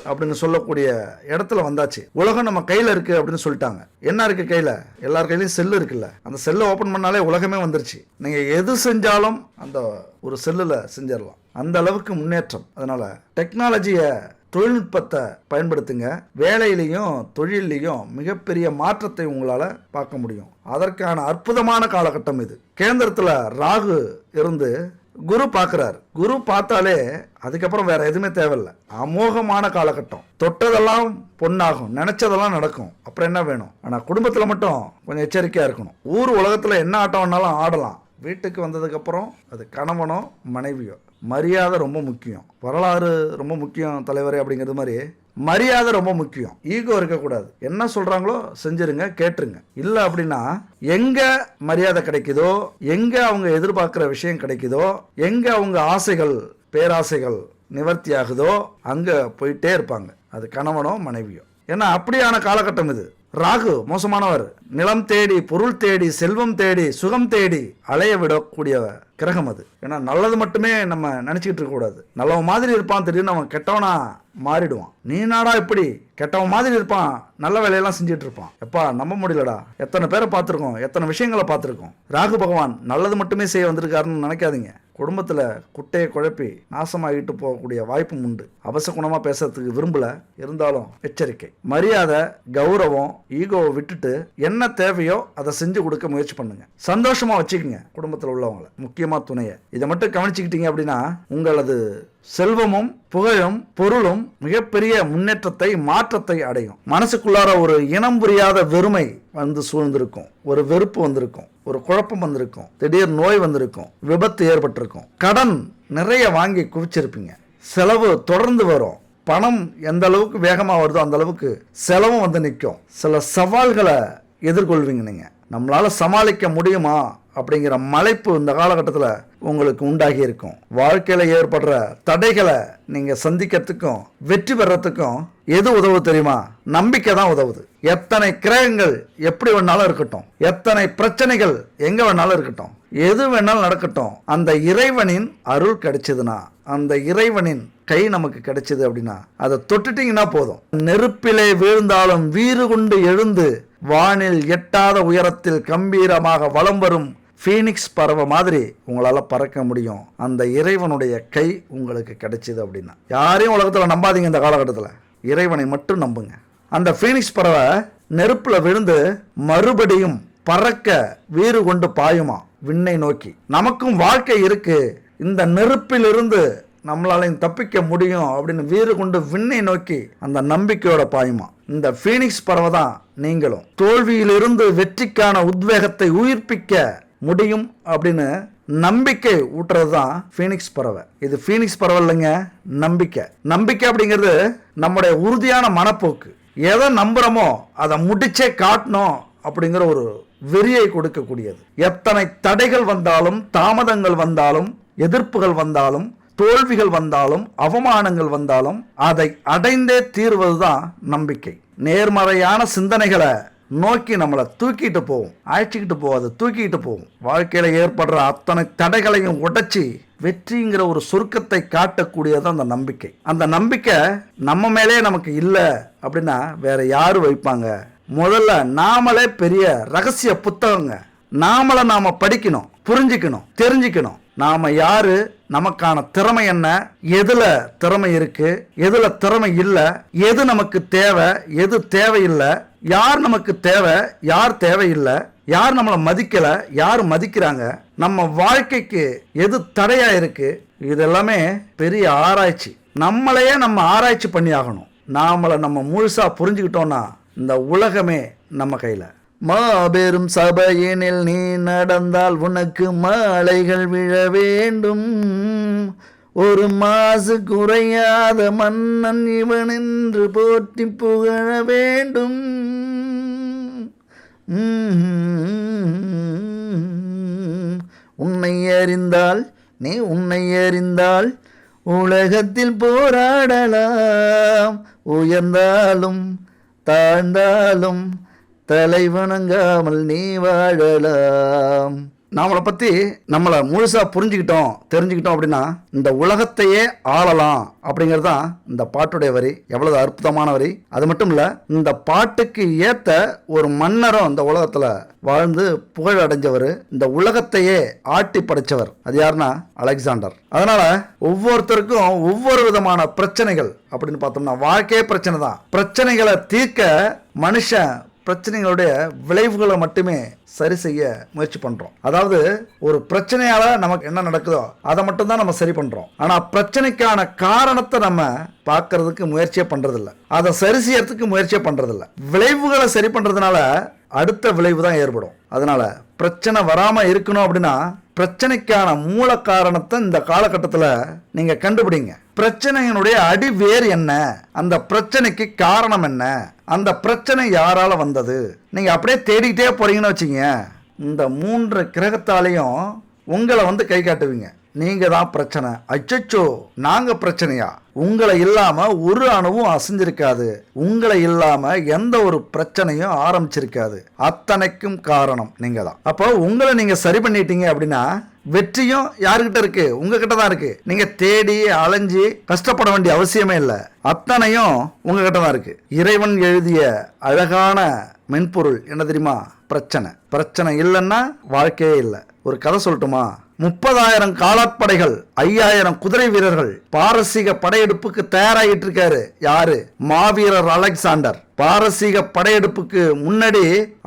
அப்படின்னு சொல்லக்கூடிய இடத்துல வந்தாச்சு. உலகம் நம்ம கையில இருக்கு அப்படின்னு சொல்லிட்டாங்க. என்ன இருக்கு கையில? எல்லார் கையிலயும் செல்லு இருக்குல்ல. அந்த செல்லை ஓபன் பண்ணாலே உலகமே வந்துருச்சு. நீங்க எது செஞ்சாலும் அந்த ஒரு செல்லுல செஞ்சிடலாம். அந்த அளவுக்கு முன்னேற்றம். அதனால டெக்னாலஜியை, தொழில்நுட்பத்தை பயன்படுத்துங்க. வேலையிலையும் தொழிலையும் மிகப்பெரிய மாற்றத்தை உங்களால பார்க்க முடியும். அதற்கான அற்புதமான காலகட்டம் இது. கேந்திரத்துல ராகு இருந்து குரு பார்க்கிறார். குரு பார்த்தாலே அதுக்கப்புறம் வேற எதுவுமே தேவையில்லை. அமோகமான காலகட்டம். தொட்டதெல்லாம் பொண்ணாகும், நினைச்சதெல்லாம் நடக்கும். அப்புறம் என்ன வேணும்? ஆனா குடும்பத்துல மட்டும் கொஞ்சம் எச்சரிக்கையா இருக்கணும். ஊர் உலகத்துல என்ன ஆட்டம் வேணாலும் ஆடலாம். வீட்டுக்கு வந்ததுக்கு அப்புறம் அது கணவனோ மனைவியோ மரியாதை ரொம்ப முக்கியம். வரலாறு ரொம்ப முக்கியம் தலைவரே அப்படிங்கிறது மாதிரி மரியாதை ரொம்ப முக்கியம். ஈகோ இருக்கக்கூடாது. என்ன சொல்றாங்களோ செஞ்சிருங்க, கேட்டுருங்க. இல்லை அப்படின்னா எங்க மரியாதை கிடைக்குதோ, எங்க அவங்க எதிர்பார்க்கிற விஷயம் கிடைக்குதோ, எங்க அவங்க ஆசைகள் பேராசைகள் நிவர்த்தி ஆகுதோ அங்க போயிட்டே இருப்பாங்க. அது கணவனோ மனைவியோ. ஏன்னா அப்படியான காலகட்டம் இது. ராகு மோசமானவர். நிலம் தேடி, பொருள் தேடி, செல்வம் தேடி, சுகம் தேடி அலைய விடக்கூடிய கிரகம் அது. ஏன்னா நல்லது மட்டுமே நம்ம நினைச்சுக்கிட்டு இருக்க கூடாது. நல்லவன் மாதிரி இருப்பான், திடீர்னு அவன் கெட்டவனா மாறிடுவான். நீ நாடா இப்படி கெட்டவன் மாதிரி இருப்பான், நல்ல வேலையெல்லாம் செஞ்சுட்டு இருப்பான். எப்பா நம்ப முடியலடா. எத்தனை பேரை பார்த்துருக்கோம், எத்தனை விஷயங்களை பார்த்துருக்கோம். ராகு பகவான் நல்லது மட்டுமே செய்ய வந்திருக்காருன்னு நினைக்காதீங்க. குடும்பத்தில் குட்டையை குழப்பி நாசமாகிட்டு போகக்கூடிய வாய்ப்பும் உண்டு. அவசகுணமாக பேசுறதுக்கு விரும்பல, இருந்தாலும் எச்சரிக்கை. மரியாதை, கௌரவம், ஈகோவை விட்டுட்டு என்ன தேவையோ அதை செஞ்சு கொடுக்க முயற்சி பண்ணுங்க. சந்தோஷமா வச்சுக்கோங்க குடும்பத்தில் உள்ளவங்களை, முக்கியமா துணையை. இதை மட்டும் கவனிச்சுக்கிட்டீங்க அப்படின்னா உங்களது செல்வமும் புகழும் பொருளும் மிகப்பெரிய முன்னேற்றத்தை, மாற்றத்தை அடையும். மனசுக்குள்ளார ஒரு இனம் புரியாத வெறுமை வந்து சூழ்ந்திருக்கும், ஒரு வெறுப்பு வந்திருக்கும், ஒரு குழப்பம் வந்திருக்கும், திடீர் நோய் வந்திருக்கும், விபத்து ஏற்பட்டிருக்கும், கடன் நிறைய வாங்கி குவிச்சிருப்பீங்க, செலவு தொடர்ந்து வரும். பணம் எந்த அளவுக்கு வேகமாக வருதோ அந்த அளவுக்கு செலவும் வந்து நிற்கும். சில சவால்களை எதிர்கொள்வீங்க. நீங்க நம்மளால சமாளிக்க முடியுமா அப்படிங்கிற மலைப்பு இந்த காலகட்டத்தில் உங்களுக்கு உண்டாகி இருக்கும். வாழ்க்கையில ஏற்படுற தடைகளை நீங்க சந்திக்கிறதுக்கும் வெற்றி பெறத்துக்கும் எது உதவு தெரியுமா? நம்பிக்கை தான் உதவுது. எத்தனை கிரகங்கள் எப்படி வேணாலும் இருக்கட்டும், எத்தனை பிரச்சனைகள் எங்க வேணாலும் இருக்கட்டும், எது வேணாலும் நடக்கட்டும், அந்த இறைவனின் அருள் கிடைச்சதுன்னா, அந்த இறைவனின் கை நமக்கு கிடைச்சது அப்படின்னா அதை தொட்டுட்டீங்கன்னா போதும். நெருப்பிலே வீழ்ந்தாலும் வீறு கொண்டு எழுந்து வானில் எட்டாத உயரத்தில் கம்பீரமாக வலம் வரும் ஃபீனிக்ஸ் பறவை மாதிரி உங்களால பறக்க முடியும். அந்த இறைவனுடைய கை உங்களுக்கு கிடைச்சது அப்படின்னா யாரையும் உலகத்தில் நம்பாதீங்க. இந்த காலகட்டத்தில் இறைவனை மட்டும் நம்புங்க. அந்த ஃபீனிக்ஸ் பறவை நெருப்புல விழுந்து மறுபடியும் பறக்க வீறு கொண்டு பாயுமா விண்ணை நோக்கி. நமக்கும் வாழ்க்கை இருக்கு, இந்த நெருப்பிலிருந்து நம்மளாலையும் தப்பிக்க முடியும் அப்படின்னு வீறு கொண்டு விண்ணை நோக்கி அந்த நம்பிக்கையோட பாயுமா. இந்த ஃபீனிக்ஸ் பறவை தான் நீங்களும். தோல்வியிலிருந்து வெற்றிக்கான உத்வேகத்தை உயிர்ப்பிக்க முடியும் அப்படின்னு நம்பிக்கை ஊட்டுறது தான் ஃபீனிக்ஸ் பறவை. இது ஃபீனிக்ஸ் பறவை இல்லைங்க, நம்பிக்கை. நம்பிக்கை அப்படிங்கிறது நம்முடைய உறுதியான மனப்போக்கு. எதை நம்புறோமோ அதை முடிச்சே காட்டணும் அப்படிங்கிற ஒரு வெறியை கொடுக்கக்கூடியது. எத்தனை தடைகள் வந்தாலும், தாமதங்கள் வந்தாலும், எதிர்ப்புகள் வந்தாலும், தோல்விகள் வந்தாலும் அவமானங்கள் வந்தாலும் அதை அடைந்தே தீர்வதுதான் நம்பிக்கை. நேர்மறையான சிந்தனைகளை நோக்கி நம்மளை தூக்கிட்டு போகும், அழைச்சிக்கிட்டு போகாது, தூக்கிட்டு போகும். வாழ்க்கையில ஏற்படுற அத்தனை தடைகளையும் உடைச்சி வெற்றிங்கிற ஒரு சுருக்கத்தை காட்டக்கூடியது அந்த நம்பிக்கை. அந்த நம்பிக்கை நம்ம மேலே நமக்கு இல்லை அப்படின்னா வேற யாரு வைப்பாங்க? முதல்ல நாமளே பெரிய ரகசிய புத்தகங்க. நாம படிக்கணும், புரிஞ்சுக்கணும், தெரிஞ்சுக்கணும். நாம யாரு, நமக்கான திறமை என்ன, எதுல திறமை இருக்கு, எதுல திறமை இல்லை, எது நமக்கு தேவை, எது தேவையில்லை, யார் நமக்கு தேவை, யார் தேவையில்லை, யார் நம்மளை மதிக்கல, யார் மதிக்கிறாங்க, நம்ம வாழ்க்கைக்கு எது தடையா இருக்கு, இதெல்லாமே பெரிய ஆராய்ச்சி. நம்மளையே நம்ம ஆராய்ச்சி பண்ணி ஆகணும். நாமளை நம்ம முழுசா புரிஞ்சுக்கிட்டோம்னா இந்த உலகமே நம்ம கையில. மாபெரும் சபையினில் நீ நடந்தால் உனக்கு மாலைகள் விழ வேண்டும். ஒரு மாசு குறையாத மன்னன் இவன் என்று போற்றி புகழ வேண்டும். உன்னை அறிந்தால் நீ உன்னை அறிந்தால் உலகத்தில் போராடலாம். உயர்ந்தாலும் தாழ்ந்தாலும் தலை வணங்காமல் நீ வாழலாம். நம்மளை பற்றி நம்மளை முழுசாக புரிஞ்சுக்கிட்டோம், தெரிஞ்சுக்கிட்டோம் அப்படின்னா இந்த உலகத்தையே ஆளலாம் அப்படிங்கிறது தான் இந்த பாட்டுடைய வரி. எவ்வளவு அற்புதமான வரி! அது மட்டும் இல்லை, இந்த பாட்டுக்கு ஏற்ற ஒரு மன்னரும் இந்த உலகத்தில் வாழ்ந்து புகழ் அடைஞ்சவர், இந்த உலகத்தையே ஆட்டி படைச்சவர். அது யாருன்னா அலெக்சாண்டர். அதனால ஒவ்வொருத்தருக்கும் ஒவ்வொரு விதமான பிரச்சனைகள் அப்படின்னு பார்த்தோம்னா வாழ்க்கையே பிரச்சனை தான். பிரச்சனைகளை தீர்க்க மனுஷன் பிரச்சனைகளுடைய விளைவுகளை மட்டுமே சரி செய்ய முயற்சி பண்றோம். அதாவது ஒரு பிரச்சனையால நமக்கு என்ன நடக்குதோ அதை மட்டும் தான் நம்ம சரி பண்றோம். ஆனா பிரச்சனைக்கான காரணத்தை நம்ம பார்க்கறதுக்கு முயற்சியே பண்றதில்ல, அதை சரி செய்யறதுக்கு முயற்சியே பண்றதில்ல. விளைவுகளை சரி பண்றதுனால அடுத்த விளைவு தான் ஏற்படும். அதனால பிரச்சனை வராம இருக்கணும் அப்படின்னா பிரச்சனைக்கான மூல காரணத்தை இந்த காலகட்டத்தில் நீங்க கண்டுபிடிங்க. பிரச்சனையினுடைய அடி வேர் என்ன, அந்த பிரச்சனைக்கு காரணம் என்ன, அந்த பிரச்சனை யாரால வந்தது, நீங்க அப்படியே தேடிக்கிட்டே போறீங்கன்னு வச்சுங்க, இந்த 3 கிரகத்தாலையும் உங்களை கை காட்டுவீங்க. நீங்க தான் பிரச்சனை. அச்சச்சோ, நாங்க பிரச்சனையா? உங்களை இல்லாம ஒரு அணுவும் அசைஞ்சிருக்காது, உங்களை இல்லாம எந்த ஒரு பிரச்சனையும் ஆரம்பிச்சிருக்காது. அத்தனைக்கும் காரணம் நீங்க தான். அப்போ உங்களை நீங்க சரி பண்ணிட்டீங்க அப்படின்னா வெற்றியும் யாருக்கிட்ட இருக்கு? உங்ககிட்ட தான் இருக்கு. நீங்க தேடி அலைஞ்சி கஷ்டப்பட வேண்டிய அவசியமே இல்லை. அத்தனையும் உங்ககிட்ட தான் இருக்கு. இறைவன் எழுதிய அழகான மென்பொருள் என்ன தெரியுமா? பிரச்சனை. பிரச்சனை இல்லைன்னா வாழ்க்கையே இல்லை. ஒரு கதை சொல்லட்டுமா? 30,000 காலாட்படைகள், 5,000 குதிரை வீரர்கள் பாரசீக படையெடுப்புக்கு தயாராகிட்டு இருக்காரு. யாரு? மாவீரர் அலெக்சாண்டர். பாரசீக படையெடுப்புக்கு முன்னாடி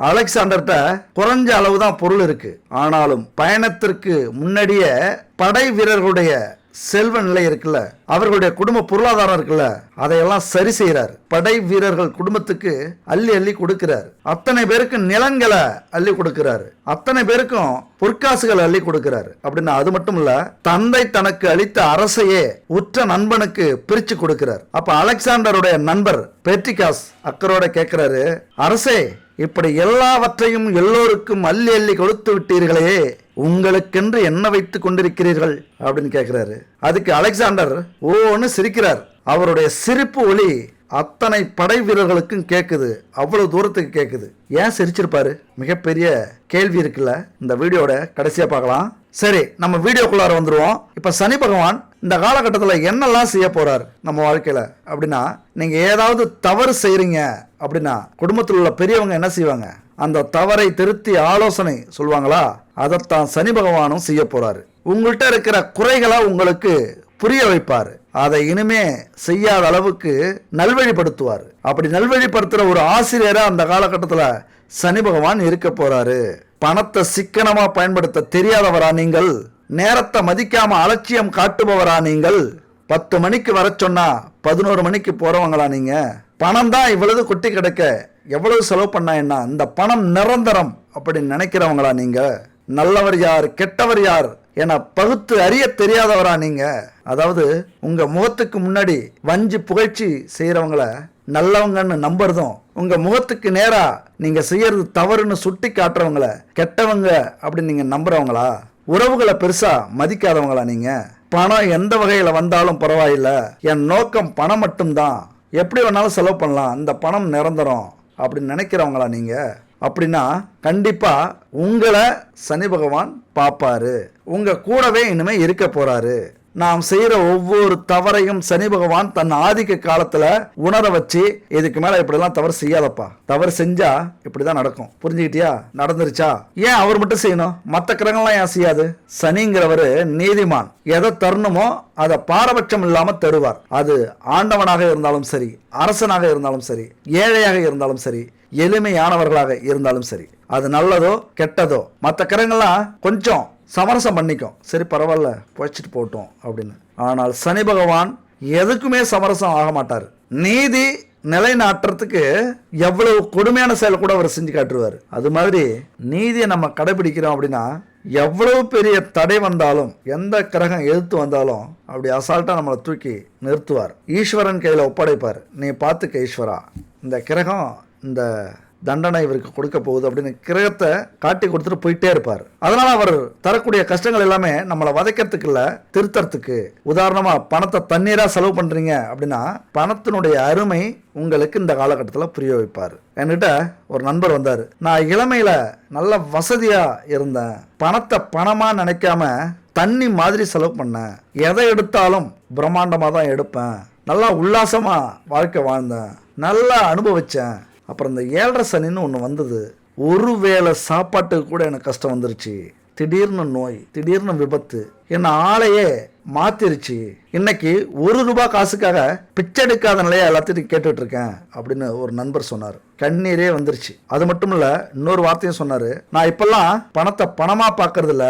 அலெக்சாண்டர்கிட்ட குறைஞ்ச அளவுதான் பொருள் இருக்கு. ஆனாலும் பயணத்திற்கு முன்னாடியே படை வீரர்களுடைய செல்வ நிலை இருக்குல்ல, அவர்களுடைய குடும்ப பொருளாதாரம் இருக்குல்ல, அதையெல்லாம் சரி செய்யறார். படை வீரர்கள் குடும்பத்துக்கு அள்ளி அள்ளி கொடுக்கிறார். அத்தனை பேருக்கு நிலங்களை அள்ளி கொடுக்கிறாரு. அத்தனை பேருக்கும் பொற்காசுகள் அள்ளி கொடுக்கிறாரு. அப்படின்னா அது மட்டும் இல்ல, தந்தை தனக்கு அளித்த அரசையே உற்ற நண்பனுக்கு பிரிச்சு கொடுக்கிறார். அப்ப அலெக்சாண்டருடைய நண்பர் பெர்டிகாஸ் அக்கரோட கேட்கிறாரு, அரசே, இப்படி எல்லாவற்றையும் எல்லோருக்கும் அள்ளி அள்ளி கொடுத்து விட்டீர்களே, உங்களுக்கென்று என்ன வைத்துக் கொண்டிருக்கிறீர்கள் அப்படின்னு கேட்கிறாரு. அதுக்கு அலெக்சாண்டர் ஓன்னு சிரிக்கிறார். அவருடைய சிரிப்பு ஒலி அத்தனை படை வீரர்களுக்கும் கேட்குது. அவ்வளவு தூரத்துக்கு கேட்குது. ஏன் சிரிச்சிருப்பாரு? மிகப்பெரிய கேள்வி இருக்குல்ல. இந்த வீடியோட கடைசியா பார்க்கலாம். சரி, நம்ம வீடியோக்குள்ளார வந்துருவோம். இப்ப சனி பகவான் இந்த காலகட்டத்தில் என்னெல்லாம் செய்ய போறார் நம்ம வாழ்க்கையில அப்படின்னா, நீங்க ஏதாவது தவறு செய்றீங்க அப்படின்னா குடும்பத்தில் உள்ள பெரியவங்க என்ன செய்வாங்க? அந்த தவறை திருத்தி ஆலோசனை சொல்லுவாங்களா? அதைத்தான் சனி பகவானும் செய்ய போறாரு. உங்கள்கிட்ட இருக்கிற குறைகளை உங்களுக்கு புரிய வைப்பாரு. அதை இனிமே செய்யாத அளவுக்கு நல்வழிப்படுத்துவார். அப்படி நல்வழிப்படுத்துற ஒரு ஆசிரியரா அந்த காலகட்டத்தில் சனி பகவான் இருக்க போறாரு. பணத்தை சிக்கனமா பயன்படுத்த தெரியாதவரா நீங்கள்? நேரத்தை மதிக்காம அலட்சியம் காட்டுபவரா நீங்கள்? 10 மணிக்கு வர சொன்னா 11 மணிக்கு போறவங்களா நீங்க? பணம் தான் இவ்வளவு கொட்டி கிடக்க எவ்வளவு செலவு பண்ணா என்ன, இந்த பணம் நிரந்தரம் அப்படின்னு நினைக்கிறவங்களா நீங்க? நல்லவர் யார், கெட்டவர் யார் என பகுத்து அறிய தெரியாதவரா நீங்க? அதாவது உங்க முகத்துக்கு முன்னாடி வஞ்சி புகழ்ச்சி செய்யறவங்கள நல்லவங்கன்னு நம்புறதும், உங்க முகத்துக்கு நேரா நீங்க செய்யறது தவறுன்னு சுட்டி காட்டுறவங்கள கெட்டவங்க அப்படின்னு நீங்க நம்புறவங்களா? உறவுகளை பெருசா மதிக்காதவங்களா நீங்க? பணம் எந்த வகையில் வந்தாலும் பரவாயில்ல, என் நோக்கம் பணம் மட்டும்தான், எப்படி வேணாலும் செலவு பண்ணலாம், இந்த பணம் நிரந்தரம் அப்படின்னு நினைக்கிறவங்களா நீங்கள்? அப்படின்னா கண்டிப்பாக உங்களை சனி பகவான் பார்ப்பாரு, உங்கள் கூடவே இனிமேல் இருக்க போகிறாரு. நாம் செய்கிற ஒவ்வொரு தவறையும் சனி பகவான் தன் ஆதிக்க காலத்தில் உணர வச்சு, இதுக்கு மேலே இப்படிலாம் தவறு செய்யாதப்பா, தவறு செஞ்சா இப்படி தான் நடக்கும், புரிஞ்சுக்கிட்டியா, நடந்துருச்சா, ஏன் அவர் மட்டும் செய்யணும், மற்ற கிரகங்கள்லாம் ஏன் செய்யாது? சனிங்கிறவர் நீதிமான், எதை தரணுமோ அதை பாரபட்சம் இல்லாமல் தருவார். அது ஆண்டவனாக இருந்தாலும் சரி, அரசனாக இருந்தாலும் சரி, ஏழையாக இருந்தாலும் சரி, எளிமையானவர்களாக இருந்தாலும் சரி, அது நல்லதோ கெட்டதோ மற்ற கிரகங்கள்லாம் கொஞ்சம் சமரசம் பண்ணிக்கும், சரி பரவாயில்ல போய்ச்சிட்டு போட்டோம் அப்படின்னு. ஆனால் சனி பகவான் எதுக்குமே சமரசம் ஆக மாட்டார். நீதி நிலைநாட்டுறதுக்கு எவ்வளவு கொடுமையான செயலை கூட அவர் செஞ்சு காட்டுருவார். அது மாதிரி நீதியை நம்ம கடைபிடிக்கிறோம் அப்படின்னா எவ்வளவு பெரிய தடை வந்தாலும், எந்த கிரகம் எதிர்த்து வந்தாலும் அப்படி அசால்ட்டாக நம்மளை தூக்கி நிறுத்துவார். ஈஸ்வரன் கையில் ஒப்படைப்பார், நீ பார்த்துக்க ஈஸ்வரா, இந்த கிரகம் இந்த தண்டனை இவருக்கு கொடுக்க போகுது அப்படின்னு கிரகத்தை காட்டி கொடுத்துட்டு போயிட்டே இருப்பார். அதனால அவர் தரக்கூடிய கஷ்டங்கள் எல்லாமே நம்மளை வதைக்கிறதுக்கு இல்லை, திருத்தறதுக்கு. உதாரணமா பணத்தை தண்ணீரா செலவு பண்றீங்க அப்படின்னா பணத்தினுடைய அருமை உங்களுக்கு இந்த காலகட்டத்தில் புரிய வைப்பார். என்கிட்ட ஒரு நண்பர் வந்தார், நான் இளமையில நல்ல வசதியா இருந்தேன், பணத்தை பணமா நினைக்காம தண்ணி மாதிரி செலவு பண்ணேன், எதை எடுத்தாலும் பிரம்மாண்டமாக தான் எடுப்பேன், நல்லா உல்லாசமா வாழ்க்கை வாழ்ந்தேன், நல்லா அனுபவிச்சேன். அப்புறம் இந்த 7.5 சனின்னு ஒன்று வந்தது, ஒரு வேளை சாப்பாட்டுக்கு கூட எனக்கு கஷ்டம் வந்துருச்சு, திடீர்னு நோய், திடீர்னு விபத்து, என்னை ஆளையே மாத்திருச்சு, இன்னைக்கு ₹1 காசுக்காக பிச்சை எடுக்காத நிலையா எல்லாத்தையும் கேட்டுட்டு இருக்கேன் அப்படின்னு ஒரு நண்பர் சொன்னார். கண்ணீரே வந்துருச்சு. அது மட்டும் இல்ல, இன்னொரு வார்த்தையும் சொன்னாரு, நான் இப்பெல்லாம் பணத்தை பணமா பார்க்கறது இல்ல,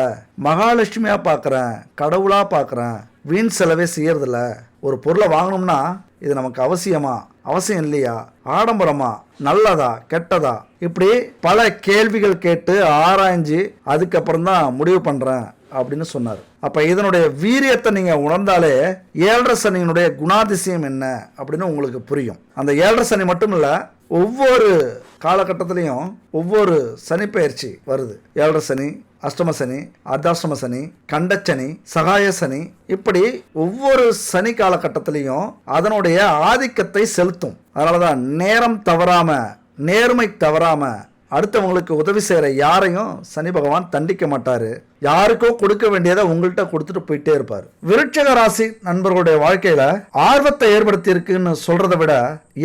மகாலட்சுமியா பார்க்கறேன், கடவுளா பார்க்கறேன், வீண் செலவே செய்யறதில்ல, ஒரு பொருளை வாங்கணும்னா இது நமக்கு அவசியம் இல்லையா, ஆடம்பரமா, நல்லதா கெட்டதா, இப்படி பல கேள்விகள் கேட்டு ஆராய்ஞ்சு அதுக்கப்புறம் தான் முடிவு பண்றேன் அப்படின்னு சொன்னார். அப்ப இதனுடைய வீரியத்தை நீங்க உணர்ந்தாலே 7.5 சனியினுடைய குணாதிசயம் என்ன அப்படின்னு உங்களுக்கு புரியும். அந்த 7.5 சனி மட்டும் இல்ல, ஒவ்வொரு காலகட்டத்திலையும் ஒவ்வொரு சனி பயிற்சி வருது. 7.5 சனி, அஷ்டம சனி, அர்த்தாஷ்டம சனி, கண்டச்சனி, சகாய சனி, இப்படி ஒவ்வொரு சனி காலகட்டத்திலையும் அதனுடைய ஆதிக்கத்தை செலுத்தும். அதனாலதான் நேரம் தவறாம, நேர்மை தவறாம அடுத்தவங்களுக்கு உதவி செய்யற யாரையும் சனி பகவான் தண்டிக்க மாட்டாரு. யாருக்கோ கொடுக்க வேண்டியதை உங்கள்கிட்ட கொடுத்துட்டு போயிட்டே இருப்பார். விருட்சிக ராசி நண்பர்களுடைய வாழ்க்கையில ஆர்வத்தை ஏற்படுத்தி இருக்குன்னு சொல்றதை விட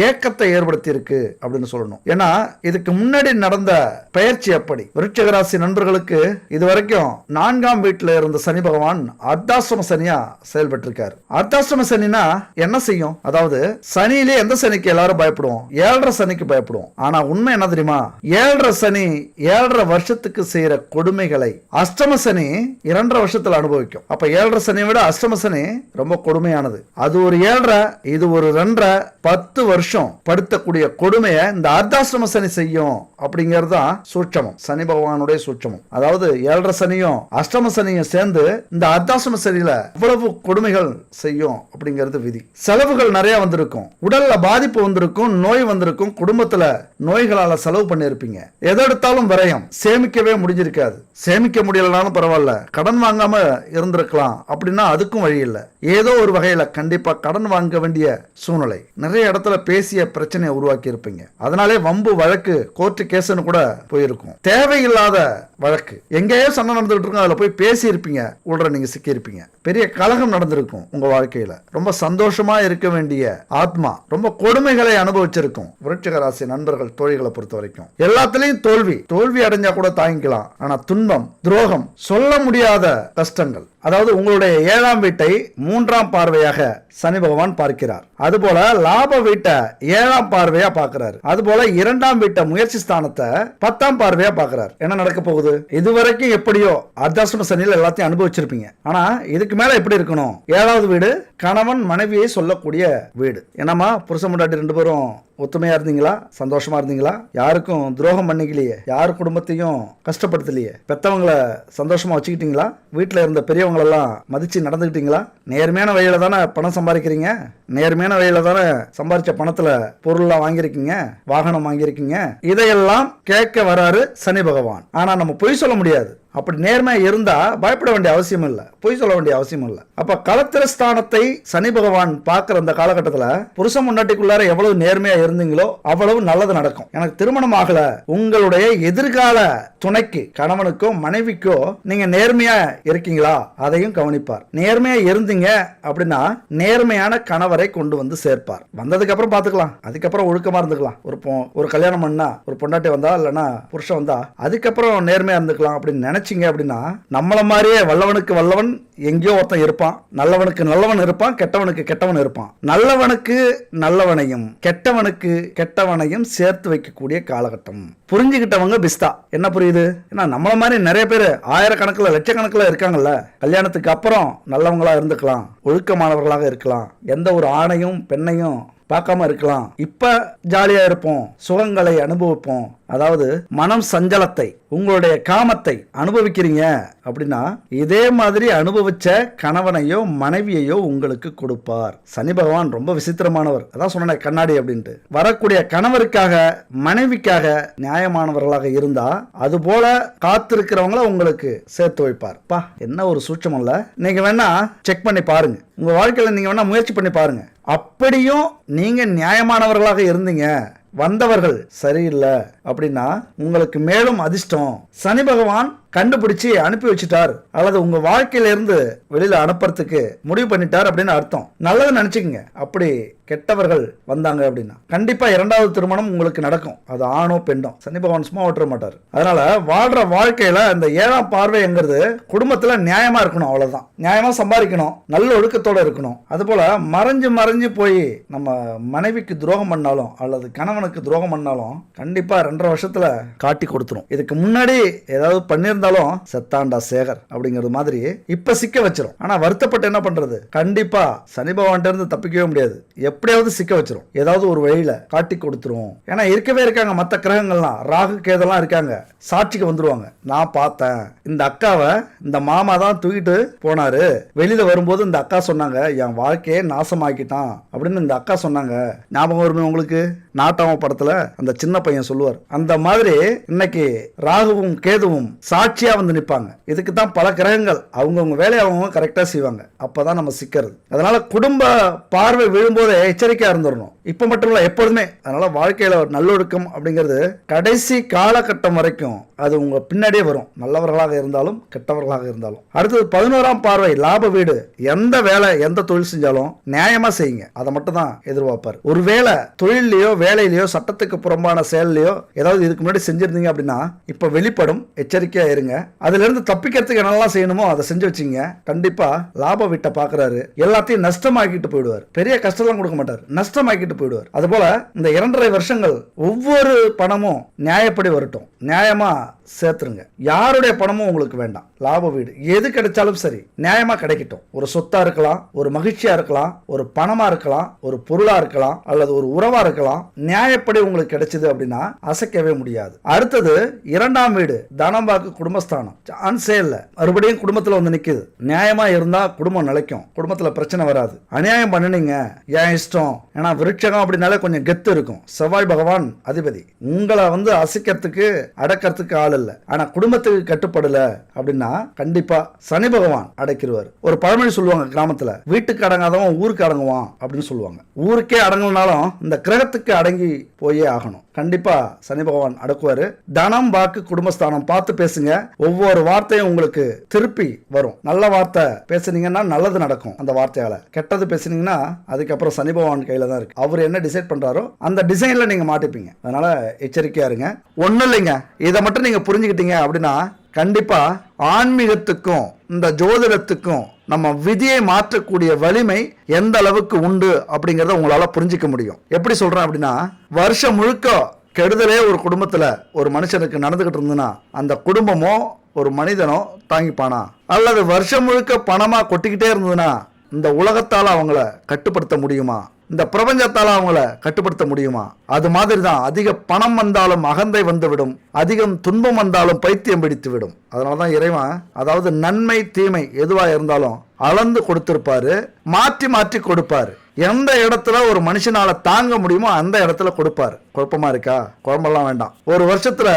ஏக்கத்தை ஏற்படுத்தி இருக்கு அப்படின்னு சொல்லணும். ஏன்னா இதுக்கு முன்னாடி நடந்த பயிற்சி அப்படி. விருட்சிக ராசி நண்பர்களுக்கு இதுவரைக்கும் 4ஆம் வீட்டுல இருந்த சனி பகவான் அர்த்தாஷ்டம சனியா செயல்பட்டு இருக்காரு. அர்த்தாஷ்டம சனினா என்ன செய்யும்? அதாவது சனியிலே எந்த சனிக்கு எல்லாரும் பயப்படுவோம்? 7.5 சனிக்கு பயப்படுவோம். ஆனா உண்மை என்ன தெரியுமா? 7.5 சனி 7.5 வருஷத்துக்கு செய்யற கொடுமைகளை அஷ்டம சனி 2.5 வருஷத்துல அனுபவிக்கும். அப்ப 7.5 சனியை விட அஷ்டம சனி ரொம்ப கொடுமையானது. அது ஒரு 7.5, இது ஒரு 2.5, 10 வருஷம் படுத்தக்கூடிய கொடுமையை இந்த அர்த்தாஷ்டம சனி செய்யும். அப்படிங்கிறது தான் சூட்சமம், சனி பகவானுடைய சூட்சமம். அதாவது 7.5 சனியும் அஷ்டம சனியும் சேர்ந்து இந்த அர்த்தாஷ்டம சனியில இவ்வளவு கொடுமைகள் செய்யும் அப்படிங்கிறது விதி. செலவுகள் நிறைய வந்திருக்கும், உடல்ல பாதிப்பு வந்திருக்கும், நோய் வந்திருக்கும், குடும்பத்துல நோய்களால செலவு பண்ணிருப்பீங்க, எதை எடுத்தாலும் விரயம், சேமிக்கவே முடிஞ்சிருக்காது. சேமிக்க முடியலனாலும் பரவாயில்ல, கடன் வாங்காம இருந்திருக்கலாம் அப்படின்னா அதுக்கும் வழி இல்லை. ஏதோ ஒரு வகையில கண்டிப்பா கடன் வாங்க வேண்டிய சூழ்நிலை, நிறைய இடத்துல பேசிய பிரச்சனையை உருவாக்கி இருப்பீங்க. அதனாலே வம்பு வழக்கு, கோர்ட்டு கேஸ்னு கூட போயிருக்கும். தேவையில்லாத வழக்கு, எங்கேயோ சண்டை நடந்துகிட்டு இருக்கும், அதுல போய் பேசி இருப்பீங்க, உடனே நீங்க சிக்கி இருப்பீங்க. பெரிய கலகம் நடந்திருக்கும் உங்க வாழ்க்கையில. ரொம்ப சந்தோஷமா இருக்க வேண்டிய ஆத்மா ரொம்ப கொடுமைகளை அனுபவிச்சிருக்கும். விருட்சிக ராசி நண்பர்கள் தோழிகளை பொறுத்த வரைக்கும் எல்லாத்திலையும் தோல்வி அடைஞ்சா கூட தாங்கிக்கலாம். ஆனா துன்பம், துரோகம், சொல்ல முடியாத கஷ்டங்கள், அதாவது உங்களுடைய 7ஆம் வீட்டை 3ஆம் பார்வையாக சனி பகவான் பார்க்கிறார். அதுபோல லாப வீட்டை 7ஆம் பார்வையா பார்க்கிறார். அதுபோல 2ஆம் வீட்டை முயற்சி ஸ்தானத்தை 10ஆம் பார்வையா பார்க்கிறார். என்ன நடக்க போகுது? இதுவரைக்கும் எப்படியோ அர்த்தாஷ்டம சனியில் எல்லாத்தையும் அனுபவிச்சிருப்பீங்க. ஆனா இதுக்கு மேல எப்படி இருக்கணும்? 7வது வீடு கணவன் மனைவியை சொல்லக்கூடிய வீடு. என்னமா புருஷன் முன்னாடி 2 பேரும் ஒத்துமையா இருந்தீங்களா? சந்தோஷமா இருந்தீங்களா? யாருக்கும் துரோகம் பண்ணிக்கலையே, யாரு குடும்பத்தையும் கஷ்டப்படுத்தலையே, பெத்தவங்களை சந்தோஷமா வச்சுக்கிட்டீங்களா? வீட்டுல இருந்த பெரியவங்களெல்லாம் மதிச்சு நடந்துக்கிட்டீங்களா? நேர்மையான வழியில தானே பணம் சம்பாதிக்கிறீங்க, நேர்மையான வழியில தானே சம்பாதிச்ச பணத்துல பொருள்லாம் வாங்கியிருக்கீங்க, வாகனம் வாங்கியிருக்கீங்க. இதையெல்லாம் கேட்க வராரு சனி பகவான். ஆனா நம்ம பொய் சொல்ல முடியாது. அப்படி நேர்மையா இருந்தா பயப்பட வேண்டிய அவசியம் இல்லை, பொய் சொல்ல வேண்டிய அவசியம் இல்லை. அப்ப களத்திரஸ்தானத்தை சனி பகவான் பார்க்கிற அந்த காலகட்டத்தில் புருஷன் முன்னாட்டிக்குள்ளார எவ்வளவு நேர்மையா இருந்தீங்களோ அவ்வளவு நல்லது நடக்கும். எனக்கு திருமணம் ஆகல, உங்களுடைய எதிர்கால துணைக்கு கணவனுக்கோ மனைவிக்கோ நீங்க நேர்மையா இருக்கீங்களா அதையும் கவனிப்பார். நேர்மையா இருந்தீங்க அப்படின்னா நேர்மையான கணவரை கொண்டு வந்து சேர்ப்பார். வந்ததுக்கு அப்புறம் பாத்துக்கலாம், அதுக்கப்புறம் ஒழுக்கமா இருந்துக்கலாம். ஒரு கல்யாணம் பண்ணா ஒரு பொண்டாட்டி வந்தா இல்லைன்னா புருஷன் வந்தா அதுக்கப்புறம் நேர்மையா இருந்துக்கலாம் அப்படின்னு நினைச்சீங்க அப்படின்னா நம்மள மாதிரியே வல்லவனுக்கு வல்லவன் எங்கேயோ ஒருத்தன் இருப்பான், நல்லவனுக்கு நல்லவன் இருப்பான், கெட்டவனுக்கு கெட்டவன் இருப்பான். நல்லவனுக்கு நல்லவனையும் கெட்டவனுக்கு கெட்டவனையும் சேர்த்து வைக்கக்கூடிய காலகட்டம். புரிஞ்சுக்கிட்டவங்க பிஸ்தா. என்ன புரியுது? ஏன்னா நம்மள மாதிரி நிறைய பேர் ஆயிரக்கணக்கில் லட்சக்கணக்கில் இருக்காங்கல்ல. கல்யாணத்துக்கு அப்புறம் நல்லவங்களா இருந்துக்கலாம், ஒழுக்கமானவர்களாக இருக்கலாம், எந்த ஒரு ஆணையும் பெண்ணையும் பார்க்காம இருக்கலாம், இப்ப ஜாலியா இருப்போம், சுகங்களை அனுபவிப்போம். அதாவது மனம் சஞ்சலத்தை, உங்களுடைய காமத்தை அனுபவிக்கிறீங்க அப்படின்னா இதே மாதிரி அனுபவிச்ச கணவனையோ மனைவியையோ உங்களுக்கு கொடுப்பார். சனி பகவான் ரொம்ப விசித்திரமானவர். அதான் சொன்னேன் கண்ணாடி அப்படின்ட்டு. வரக்கூடிய கணவருக்காக மனைவிக்காக நியாயமானவர்களாக இருந்தா அது போல காத்திருக்கிறவங்கள உங்களுக்கு சேர்த்து வைப்பார். பா, என்ன ஒரு சூட்சம் இல்ல. நீங்க வேணா செக் பண்ணி பாருங்க, உங்க வாழ்க்கையில நீங்க வேணா முயற்சி பண்ணி பாருங்க. அப்படியும் நீங்க நியாயமானவர்களாக இருந்தீங்க, வந்தவர்கள் சரியில்லை அப்படின்னா உங்களுக்கு மேலும் அதிர்ஷ்டம் சனி பகவான் கண்டுபிடிச்சு அனுப்பி வச்சுட்டார், அல்லது உங்க வாழ்க்கையில இருந்து வெளியில அனுப்புறதுக்கு முடிவு பண்ணிட்டார் அப்படின்னு அர்த்தம். நல்லது நினைச்சுக்கங்க. அப்படி கெட்டவர்கள் வந்தாங்க அப்படின்னா கண்டிப்பா இரண்டாவது திருமணம் உங்களுக்கு நடக்கும். அது ஆணோ பெண்ணோ, சனி பகவான் சும்மா ஓட்டுற மாட்டார். அதனால வாழ்ற வாழ்க்கையில இந்த 7ஆம் பார்வைங்கிறது குடும்பத்துல நியாயமா இருக்கணும், அவ்வளவுதான். நியாயமா சம்பாதிக்கணும், நல்ல ஒழுக்கத்தோட இருக்கணும். அது போல மறைஞ்சு மறைஞ்சு போய் நம்ம மனைவிக்கு துரோகம் பண்ணாலும் அல்லது கணவனுக்கு துரோகம் பண்ணாலும் கண்டிப்பா 2.5 வருஷத்துல காட்டி கொடுத்துரும். இதுக்கு முன்னாடி ஏதாவது பண்ணியிருந்தாலும் செத்தாண்டா சேகர் அப்படிங்கிறது மாதிரி இப்ப சிக்க வச்சிரும். ஆனா வருத்தப்பட்டு என்ன பண்றது? கண்டிப்பா சனி பகவான் இருந்து தப்பிக்கவே முடியாது, எப்படியாவது சிக்க வச்சிரும், ஏதாவது ஒரு வழியில காட்டி கொடுத்துரும். ஏன்னா இருக்கவே இருக்காங்க மற்ற கிரகங்கள்லாம், ராகு கேதெல்லாம் இருக்காங்க, சாட்சிக்கு வந்துருவாங்க. நான் பார்த்தேன், இந்த அக்காவை இந்த மாமா தான் தூக்கிட்டு போனாரு, வெளியில வரும்போது இந்த அக்கா சொன்னாங்க என் வாழ்க்கையே நாசமாக்கிட்டான் அப்படின்னு இந்த அக்கா சொன்னாங்க. ஞாபகம் வருமே உங்களுக்கு? நாட்டாம படத்துல அந்த சின்ன பையன் சொல்லுவார். அந்த மாதிரி இன்னைக்கு ராகுவும் கேதுவும் சாட்சியா வந்து நிற்பாங்க. இதுக்கு தான் பல கிரகங்கள் அவங்கவுங்க வேலையை அவங்க கரெக்டா செய்வாங்க. அப்பதான் நம்ம சிக்கிறது. அதனால குடும்ப பார்வை விழும்போதே எச்சரிக்கையா இருந்துடணும். இப்ப மட்டும் இல்ல, எப்பொழுதுமே. அதனால வாழ்க்கையில ஒரு நல்லொழுக்கம் அப்படிங்கிறது கடைசி காலகட்டம் வரைக்கும் அது உங்க பின்னாடியே வரும், நல்லவர்களாக இருந்தாலும் கெட்டவர்களாக இருந்தாலும். அடுத்தது 11ஆம் பார்வை லாப வீடு. எந்த வேலை எந்த தொழில் செஞ்சாலும் நியாயமா செய்யுங்க, அதை மட்டும் தான் எதிர்பார்ப்பார். ஒரு வேலை தொழிலையோ வேலையிலையோ சட்டத்துக்கு புறம்பான செயலையோ ஏதாவது இதுக்கு முன்னாடி செஞ்சிருந்தீங்க அப்படின்னா இப்ப வெளிப்படும், எச்சரிக்கையா இருங்க. அதுல இருந்து தப்பிக்கிறதுக்கு என்னெல்லாம் செய்யணுமோ அதை செஞ்சு வச்சுங்க. கண்டிப்பா லாப வீட்டை பாக்குறாரு, எல்லாத்தையும் நஷ்டமாக்கிட்டு போயிடுவார். பெரிய கஷ்டம் கொடுக்க மாட்டார், நஷ்டமாக்கிட்டு போயிடுவார். அது போல இந்த 2.5 வருஷங்கள் ஒவ்வொரு பணமும் நியாயப்படி வரட்டும், நியாயமா சேர்த்துருங்க. யாருடைய பணமும் உங்களுக்கு வேண்டாம். லாப வீடு எது கிடைச்சாலும் சரி நியாயமா கிடைக்கட்டும். ஒரு சொத்தா இருக்கலாம், ஒரு மகிழ்ச்சியா இருக்கலாம், ஒரு பணமா இருக்கலாம், ஒரு பொருளா இருக்கலாம், அல்லது ஒரு உறவா இருக்கலாம். நியாயப்படி உங்களுக்கு கிடைச்சது அப்படின்னா அசைக்கவே முடியாது. அடுத்தது 2ஆம் வீடு தனம் வாக்கு குடும்பஸ்தானம். சான்ஸே இல்ல, மறுபடியும் குடும்பத்துல வந்து நிக்குது. நியாயமா இருந்தா குடும்பம் நிலைக்கும், குடும்பத்துல பிரச்சனை வராது. அநியாயம் பண்ணுனீங்க ஏன் இஷ்டம். ஏன்னா விருட்சகம் அப்படின்னாலே கொஞ்சம் கெத்து இருக்கும். செவ்வாய் பகவான் அதிபதி, உங்களை வந்து அசைக்கிறதுக்கு அடக்கிறதுக்கு ஆள் இல்ல. ஆனா குடும்பத்துக்கு கட்டுப்படல அப்படின்னா கண்டிப்பா சனி பகவான் அடக்கிடுவார். ஒரு பழமொழி சொல்லுவாங்க கிராமத்துல, வீட்டுக்கு அடங்காதவன் ஊருக்கு அடங்குவான் அப்படின்னு சொல்லுவாங்க. ஊருக்கே அடங்கலனாலும் இந்த கிரகத்துக்கு அடங்கி போயே ஆகணும். கண்டிப்பா சனி பகவான் அடக்குவாரு. தனம் வாக்கு குடும்பஸ்தானம் பார்த்து பேசுங்க. ஒவ்வொரு வார்த்தையும் உங்களுக்கு திருப்பி வரும். நல்ல வார்த்தை பேசுனீங்கன்னா நல்லது நடக்கும் அந்த வார்த்தையால. கெட்டது பேசுனீங்கன்னா அதுக்கப்புறம் சனி பகவான் கையில தான் இருக்கு. அவர் என்ன டிசைட் பண்றாரோ அந்த டிசைன்ல நீங்க மாட்டிப்பீங்க. அதனால எச்சரிக்கையா இருங்க. ஒண்ணும் இல்லைங்க, இதை மட்டும் நீங்க புரிஞ்சுக்கிட்டீங்க அப்படின்னா கண்டிப்பா ஆன்மீகத்துக்கும் இந்த ஜோதிடத்துக்கும் நம்ம விதியை மாற்றக்கூடிய வலிமை எந்த அளவுக்கு உண்டு அப்படிங்கறத உங்களால புரிஞ்சிக்க முடியும். எப்படி சொல்றேன் அப்படின்னா, வருஷம் முழுக்க கெடுதலே ஒரு குடும்பத்துல ஒரு மனுஷனுக்கு நடந்துகிட்டு இருந்ததுன்னா அந்த குடும்பமோ ஒரு மனிதனோ தாங்கிப்பானா? அல்லது வருஷம் முழுக்க பணமா கொட்டிக்கிட்டே இருந்ததுன்னா இந்த உலகத்தால அவங்கள கட்டுப்படுத்த முடியுமா? இந்த பிரபஞ்சத்தால அவங்கள கட்டுப்படுத்த முடியுமா? அது மாதிரி தான் அதிக பணம் வந்தாலும் அகந்தை வந்துவிடும், அதிகம் துன்பம் வந்தாலும் பைத்தியம் பிடித்து விடும். அதனாலதான் இறைவன், அதாவது நன்மை தீமை எதுவா இருந்தாலும் அளந்து கொடுத்திருப்பாரு, மாற்றி மாற்றி கொடுப்பாரு. எந்த இடத்துல ஒரு மனுஷனால தாங்க முடியுமோ அந்த இடத்துல கொடுப்பாரு. குழப்பமா இருக்கா? குழம்பெல்லாம் வேண்டாம். ஒரு வருஷத்துல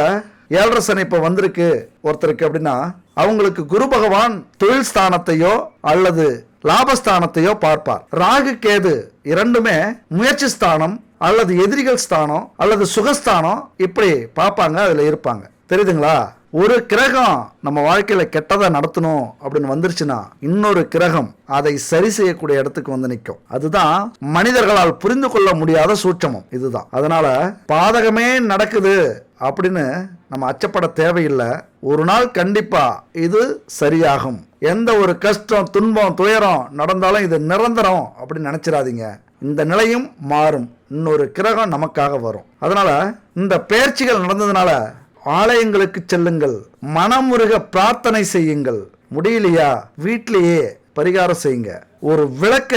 7.5 சனி இப்ப வந்திருக்கு ஒருத்தருக்கு அப்படின்னா அவங்களுக்கு குரு பகவான் தொழில் ஸ்தானத்தையோ அல்லது லாபஸ்தானத்தையோ பார்ப்பார். ராகு கேது இரண்டுமே முயற்சி ஸ்தானம் அல்லது எதிரிகள் ஸ்தானம் அல்லது சுகஸ்தானம் இப்படி பார்ப்பாங்க, அதுல இருப்பாங்க. தெரியுதுங்களா? ஒரு கிரகம் நம்ம வாழ்க்கையில கெட்டதை நடத்தணும் அப்படின்னு வந்துருச்சுன்னா இன்னொரு கிரகம் அதை சரி செய்யக்கூடிய இடத்துக்கு வந்து நிற்கும். அதுதான் மனிதர்களால் புரிந்து கொள்ள முடியாத சூட்சமம். இதுதான். அதனால பாதகமே நடக்குது அப்படின்னு நம்ம அச்சப்பட தேவையில்லை. ஒரு நாள் கண்டிப்பா இது சரியாகும். எந்த ஒரு கஷ்டம், துன்பம், துயரம் நடந்தாலும் இது நிரந்தரம் அப்படின்னு நினைச்சிடாதீங்க. இந்த நிலையும் மாறும். இன்னொரு கிரகம் நமக்காக வரும். அதனால இந்த பெயர்ச்சிகள் நடந்ததுனால ஆலயங்களுக்கு செல்லுங்கள், மனமுருக பிரார்த்தனை செய்யுங்கள். முடியலையா வீட்டிலேயே பரிகாரம் செய்யுங்க. ஒரு விளக்க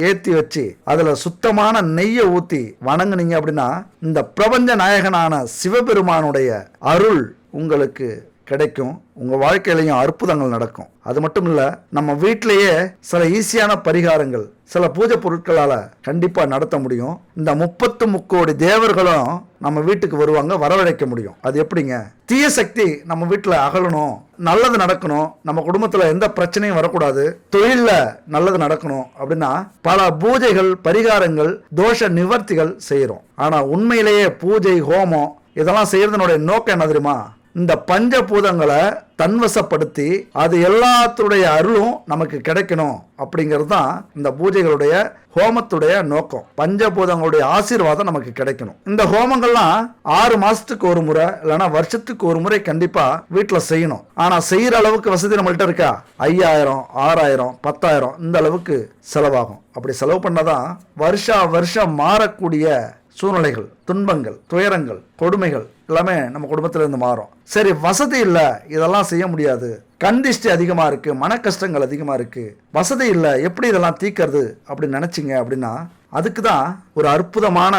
ஏத்தி வச்சு அதுல சுத்தமான நெய்யை ஊத்தி வணங்குனீங்க அப்படின்னா இந்த பிரபஞ்ச நாயகனான சிவபெருமானுடைய அருள் உங்களுக்கு கிடைக்கும். உங்க வாழ்க்கையிலையும் அற்புதங்கள் நடக்கும். அது மட்டும் இல்ல, நம்ம வீட்டிலேயே சில ஈஸியான பரிகாரங்கள் சில பூஜை பொருட்களால கண்டிப்பா நடத்த முடியும். இந்த 33 கோடி தேவர்களும் நம்ம வீட்டுக்கு வருவாங்க, வரவழைக்க முடியும். அது எப்படிங்க? தீய சக்தி நம்ம வீட்டுல அகலணும், நல்லது நடக்கணும், நம்ம குடும்பத்துல எந்த பிரச்சனையும் வரக்கூடாது, தொழில்ல நல்லது நடக்கணும் அப்படின்னா பல பூஜைகள், பரிகாரங்கள், தோஷ நிவர்த்திகள் செய்யறோம். ஆனா உண்மையிலேயே பூஜை, ஹோமம் இதெல்லாம் செய்யறதுனுடைய நோக்கம் என்ன தெரியுமா? இந்த பஞ்சபூதங்களை தன்வசப்படுத்தி அது எல்லாத்துடைய அருளும் நமக்கு கிடைக்கணும் அப்படிங்கிறது தான் இந்த பூஜைகளுடைய, ஹோமத்துடைய நோக்கம். பஞ்சபூதங்களுடைய ஆசீர்வாதம் நமக்கு கிடைக்கணும். இந்த ஹோமங்கள்லாம் 6 மாசத்துக்கு ஒரு முறை இல்லைன்னா வருஷத்துக்கு ஒரு முறை கண்டிப்பா வீட்டில் செய்யணும். ஆனா செய்யற அளவுக்கு வசதி நம்மள்கிட்ட இருக்கா? 5000, 6000, 10000 இந்த அளவுக்கு செலவாகும். அப்படி செலவு பண்ணாதான் வருஷம் மாறக்கூடிய சூழ்நிலைகள், துன்பங்கள், துயரங்கள், கொடுமைகள் எல்லாமே நம்ம குடும்பத்துல இருந்து மாறும். சரி, வசதி இல்லை, இதெல்லாம் செய்ய முடியாது, கண் திஷ்டி அதிகமா இருக்கு, மன கஷ்டங்கள் அதிகமா இருக்கு, வசதி இல்லை, எப்படி இதெல்லாம் தீக்கிறது அப்படின்னு நினைச்சிங்க அப்படின்னா அதுக்கு தான் ஒரு அற்புதமான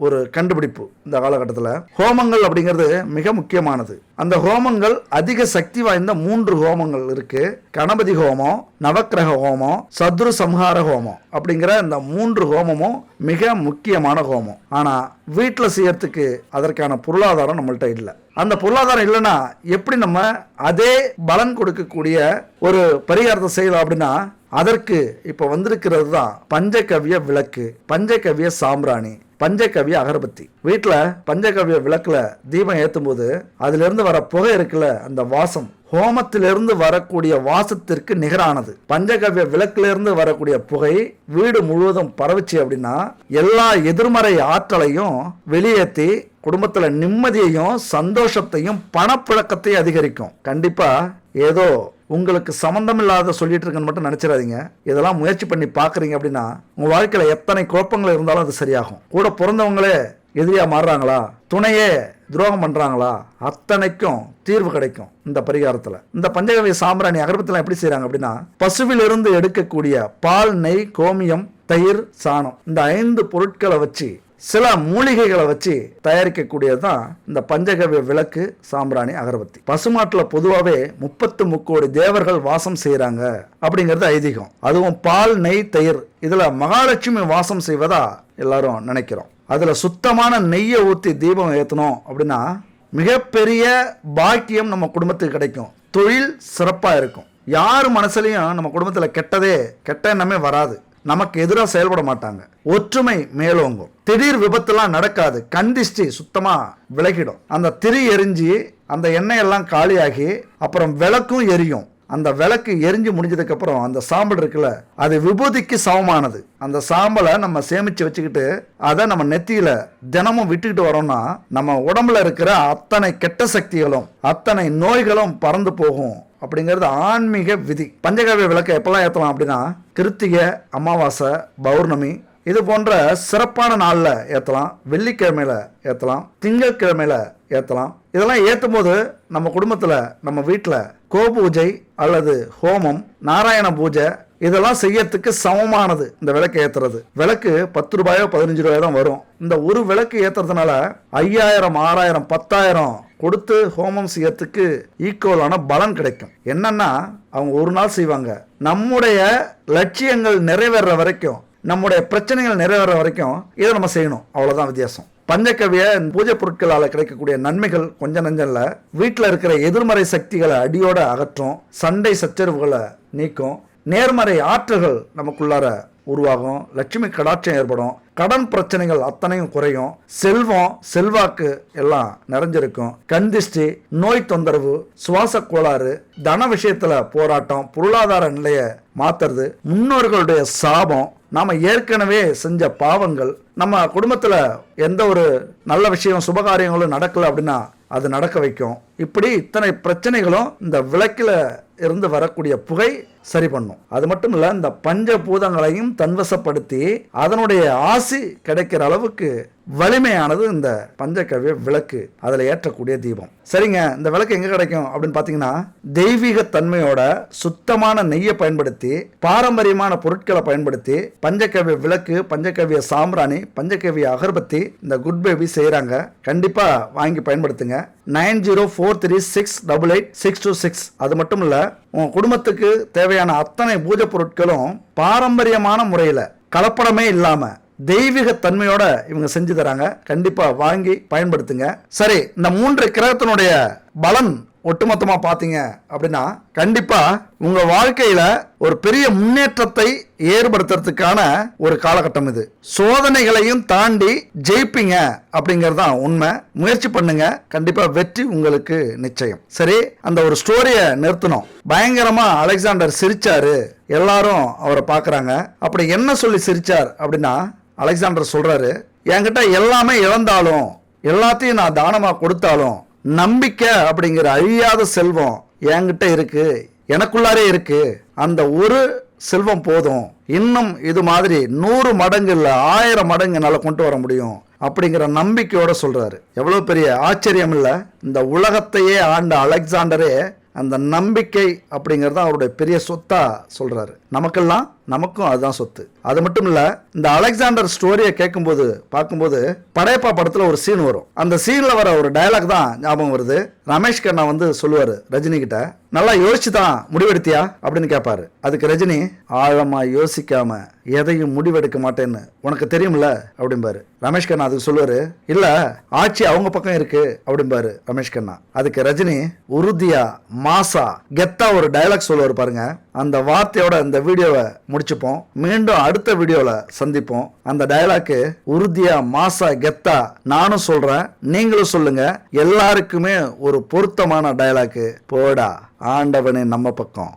ஒரு கண்டுபிடிப்பு இந்த காலகட்டத்தில். ஹோமங்கள் அப்படிங்கிறது மிக முக்கியமானது. அந்த ஹோமங்கள் அதிக சக்தி வாய்ந்த 3 ஹோமங்கள் இருக்கு. கணபதி ஹோமம், நவக்கிரக ஹோமம், சத்ரு சம்ஹார ஹோமம் அப்படிங்கிற இந்த 3 ஹோமமும் மிக முக்கியமான ஹோமம். ஆனா வீட்டில் செய்யறதுக்கு அதற்கான பொருளாதாரம் நம்மள்கிட்ட இல்லை. அந்த பொருளாதாரம் இல்லைன்னா எப்படி நம்ம அதே பலன் கொடுக்கக்கூடிய ஒரு பரிகாரத்தை செய்யலாம் அப்படின்னா அதற்கு இப்ப வந்திருக்கிறது தான் பஞ்சகவ்ய விளக்கு, பஞ்சகவ்ய சாம்பிராணி, பஞ்சகவ்ய அகர்பத்தி. வீட்டுல பஞ்சகவ்ய விளக்குல தீபம் ஏற்றும் போது அதுல இருந்து வர புகை இருக்குல்ல, அந்த வாசம் ஹோமத்திலிருந்து வரக்கூடிய வாசத்திற்கு நிகரானது. பஞ்சகவ்ய விளக்குல இருந்து வரக்கூடிய புகை வீடு முழுவதும் பரவுச்சு அப்படின்னா எல்லா எதிர்மறை ஆற்றலையும் வெளியேற்றி குடும்பத்துல நிம்மதியையும் சந்தோஷத்தையும் பணப்புழக்கத்தையும் அதிகரிக்கும். கண்டிப்பா ஏதோ உங்களுக்கு சம்பந்தம் இல்லாத சொல்லிட்டு இருக்குன்னு மட்டும் நினைச்சிடாதீங்க. இதெல்லாம் முயற்சி பண்ணி பாக்குறீங்க அப்படின்னா உங்க வாழ்க்கையில எத்தனை குழப்பங்கள் இருந்தாலும் அது சரியாகும். கூட பிறந்தவங்களே எதிரியா மாறுறாங்களா, துணையே துரோகம் பண்றாங்களா, அத்தனைக்கும் தீர்வு கிடைக்கும் இந்த பரிகாரத்துல. இந்த பஞ்சகவ்ய சாம்பிராணி அகர்பத்திலாம் எப்படி செய்யறாங்க அப்படின்னா பசுவிலிருந்து எடுக்கக்கூடிய பால், நெய், கோமியம், தயிர், சாணம் இந்த 5 பொருட்களை வச்சு சில மூலிகைகளை வச்சு தயாரிக்கக்கூடியது தான் இந்த பஞ்சகவ்ய விளக்கு, சாம்பிராணி, அகர்பத்தி. பசுமாட்டுல பொதுவாகவே 33 கோடி தேவர்கள் வாசம் செய்யறாங்க அப்படிங்கிறது ஐதீகம். அதுவும் பால், நெய், தயிர் இதுல மகாலட்சுமி வாசம் செய்வதா எல்லாரும் நினைக்கிறோம். அதுல சுத்தமான நெய்யை ஊற்றி தீபம் ஏற்றணும் அப்படின்னா மிகப்பெரிய பாக்கியம் நம்ம குடும்பத்துக்கு கிடைக்கும். தொழில் சிறப்பா இருக்கும். யார் மனசுலையும் நம்ம குடும்பத்துல கெட்ட எண்ணமே வராது. நமக்கு எதிராக செயல்பட மாட்டாங்க. ஒற்றுமை மேலோங்கும். திடீர் விபத்துலாம் நடக்காது. கண் திஷ்டி சுத்தமா விலகிடும். அந்த திரி எரிஞ்சு அந்த எண்ணெய் எல்லாம் காலியாகி அப்புறம் விளக்கும் எரியும். அந்த விளக்கு எரிஞ்சு முடிஞ்சதுக்கு அப்புறம் அந்த சாம்பல் இருக்குல்ல, அது விபூதிக்கு சமமானது. அந்த சாம்பலை நம்ம சேமிச்சு வச்சுக்கிட்டு அதை நம்ம நெத்தியில தினமும் விட்டுக்கிட்டு வரோம்னா நம்ம உடம்புல இருக்கிற அத்தனை கெட்ட சக்திகளும் அத்தனை நோய்களும் பறந்து போகும் அப்படிங்கிறது ஆன்மீக விதி. பஞ்சகவ்ய விளக்கை எப்பெல்லாம் ஏற்றலாம் அப்படின்னா கிருத்திகை, அமாவாசை, பௌர்ணமி இது போன்ற சிறப்பான நாள்ல ஏற்றலாம். வெள்ளிக்கிழமையில ஏற்றலாம், திங்கட்கிழமையில ஏற்றலாம். இதெல்லாம் ஏற்றும் போது நம்ம குடும்பத்துல, நம்ம வீட்டில் கோபூஜை அல்லது ஹோமம், நாராயண பூஜை இதெல்லாம் செய்யறதுக்கு சமமானது இந்த விளக்கு ஏத்துறது. விளக்கு 10 ரூபாயோ 15 ரூபாயோ தான் வரும். இந்த ஒரு விளக்கு ஏத்துறதுனால 5000, 6000, 10000 கொடுத்து ஹோமம் செய்யறதுக்கு ஈக்குவலான பலன் கிடைக்கும். என்னன்னா அவங்க ஒரு நாள் செய்வாங்க. நம்முடைய லட்சியங்கள் நிறைவேற வரைக்கும், நம்முடைய பிரச்சனைகள் நிறைவேற வரைக்கும் இதை நம்ம செய்யணும். அவ்வளவுதான் வித்தியாசம். பஞ்சகவ்ய பூஜை பொருட்களால் கிடைக்கக்கூடிய நன்மைகள் கொஞ்சம் நஞ்சல்ல. வீட்டில் இருக்கிற எதிர்மறை சக்திகளை அடியோட அகற்றும், சண்டை சச்சரவுகளை நீக்கும், நேர்மறை ஆற்றல்கள் நமக்குள்ளார உருவாகும், லட்சுமி கடாட்சம் ஏற்படும், கடன் பிரச்சனைகள் அத்தனையும் குறையும், செல்வம் செல்வாக்கு எல்லாம் நிறைஞ்சிருக்கும், கண் திஷ்டி, நோய் தொந்தரவு, சுவாச கோளாறு, தன விஷயத்துல போராட்டம், பொருளாதார நிலையை மாத்துறது, முன்னோர்களுடைய சாபம், நாம ஏற்கனவே செஞ்ச பாவங்கள், நம்ம குடும்பத்துல எந்த ஒரு நல்ல விஷயம் சுபகாரியங்களும் நடக்கல அப்படின்னா அது நடக்க வைக்கும். இப்படி இத்தனை பிரச்சனைகளும் இந்த விளக்கில இருந்து வரக்கூடிய புகை சரி பண்ணும். அது மட்டும் இல்ல, இந்த பஞ்சபூதங்களையும் தன்வசப்படுத்தி அதனுடைய ஆசி கிடைக்கிற அளவுக்கு வலிமையானது இந்த பஞ்சகவ்ய விளக்கு, அதுல ஏற்றக்கூடிய தீபம். சரிங்க, இந்த விளக்கு எங்க கிடைக்கும் அப்படின்னு பாத்தீங்கன்னா, தெய்வீக தன்மையோட சுத்தமான நெய்யை பயன்படுத்தி, பாரம்பரியமான பொருட்களை பயன்படுத்தி பஞ்சகவ்ய விளக்கு, பஞ்சகவ்ய சாம்பிராணி, பஞ்சகவ்ய அகர்பத்தி இந்த குட் பேபி செய்யறாங்க. கண்டிப்பா வாங்கி பயன்படுத்துங்க. 9043688626. அது மட்டும் இல்ல, உங்க குடும்பத்துக்கு தேவையான அத்தனை பூஜை பொருட்களும் பாரம்பரியமான முறையில கலப்படமே இல்லாம தெய்வீக தன்மையோட இவங்க செஞ்சு தராங்க. கண்டிப்பா வாங்கி பயன்படுத்துங்க. சரி, இந்த 3 கிரகத்தினுடைய பலன் ஒட்டுமொத்தமா பாத்தீங்க அப்படின்னா, கண்டிப்பா உங்க வாழ்க்கையில ஒரு பெரிய முன்னேற்றத்தை ஏற்படுத்துறதுக்கான ஒரு காலகட்டம் இது. சோதனைகளையும் தாண்டி ஜெயிப்பீங்க அப்படிங்கறது தான் உண்மை. முயற்சி பண்ணுங்க, கண்டிப்பா வெற்றி உங்களுக்கு நிச்சயம். சரி, அந்த ஒரு ஸ்டோரியை நிறுத்தணும். பயங்கரமா அலெக்சாண்டர் சிரிச்சாரு, எல்லாரும் அவரை பாக்குறாங்க. அப்படி என்ன சொல்லி சிரிச்சார் அப்படின்னா, அலெக்சாண்டர் சொல்றாரு, என்கிட்ட எல்லாமே இழந்தாலும், எல்லாத்தையும் நான் தானமா கொடுத்தாலும், நம்பிக்கை அப்படிங்கிற அழியாத செல்வம் என்கிட்ட இருக்கு, எனக்குள்ளாரே இருக்கு. அந்த ஒரு செல்வம் போதும், இன்னும் இது மாதிரி 100 மடங்கு இல்ல 1000 மடங்கு என்னால கொண்டு வர முடியும் அப்படிங்கிற நம்பிக்கையோட சொல்றாரு. எவ்வளவு பெரிய ஆச்சரியம் இல்ல? இந்த உலகத்தையே ஆண்ட அலெக்சாண்டரே அந்த நம்பிக்கை அப்படிங்கறத அவருடைய பெரிய சொத்தா சொல்றாரு. நமக்கும் அதுதான் சொத்து. அது மட்டும் இல்ல, இந்த அலெக்சாண்டர் ஸ்டோரியை கேட்கும்போது பார்க்கும்போது படையப்பா படத்துல ஒரு சீன் வரும். அந்த சீன்ல வர ஒரு டயலாக் தான் ஞாபகம் வருது. ரமேஷ் கண்ணா சொல்லுவாரு ரஜினி கிட்ட, நல்லா யோசிச்சு தான் முடிவெடுத்தியா அப்படின்னு கேட்பாரு. அதுக்கு ரஜினி, ஆழமா யோசிக்காம எதையும் முடிவெடுக்க மாட்டேன்னு உனக்கு தெரியும்ல அப்படிம்பாரு. ரமேஷ் கண்ணா அதுக்கு சொல்லுவாரு, இல்ல ஆட்சி அவங்க பக்கம் இருக்கு அப்படிம்பாரு ரமேஷ் கண்ணா. அதுக்கு ரஜினி உறுதியா மாசா கெத்தா ஒரு டயலாக் சொல்லுவாரு பாருங்க. அந்த வார்த்தையோட இந்த வீடியோவை முடிச்சுப்போம். மீண்டும் அடுத்த வீடியோல சந்திப்போம். அந்த டயலாக்கு உறுதியா மாசா கெத்தா நானும் சொல்றேன், நீங்களும் சொல்லுங்க. எல்லாருக்குமே ஒரு பொருத்தமான டயலாக்கு. போடா ஆண்டவனே நம்ம பக்கம்.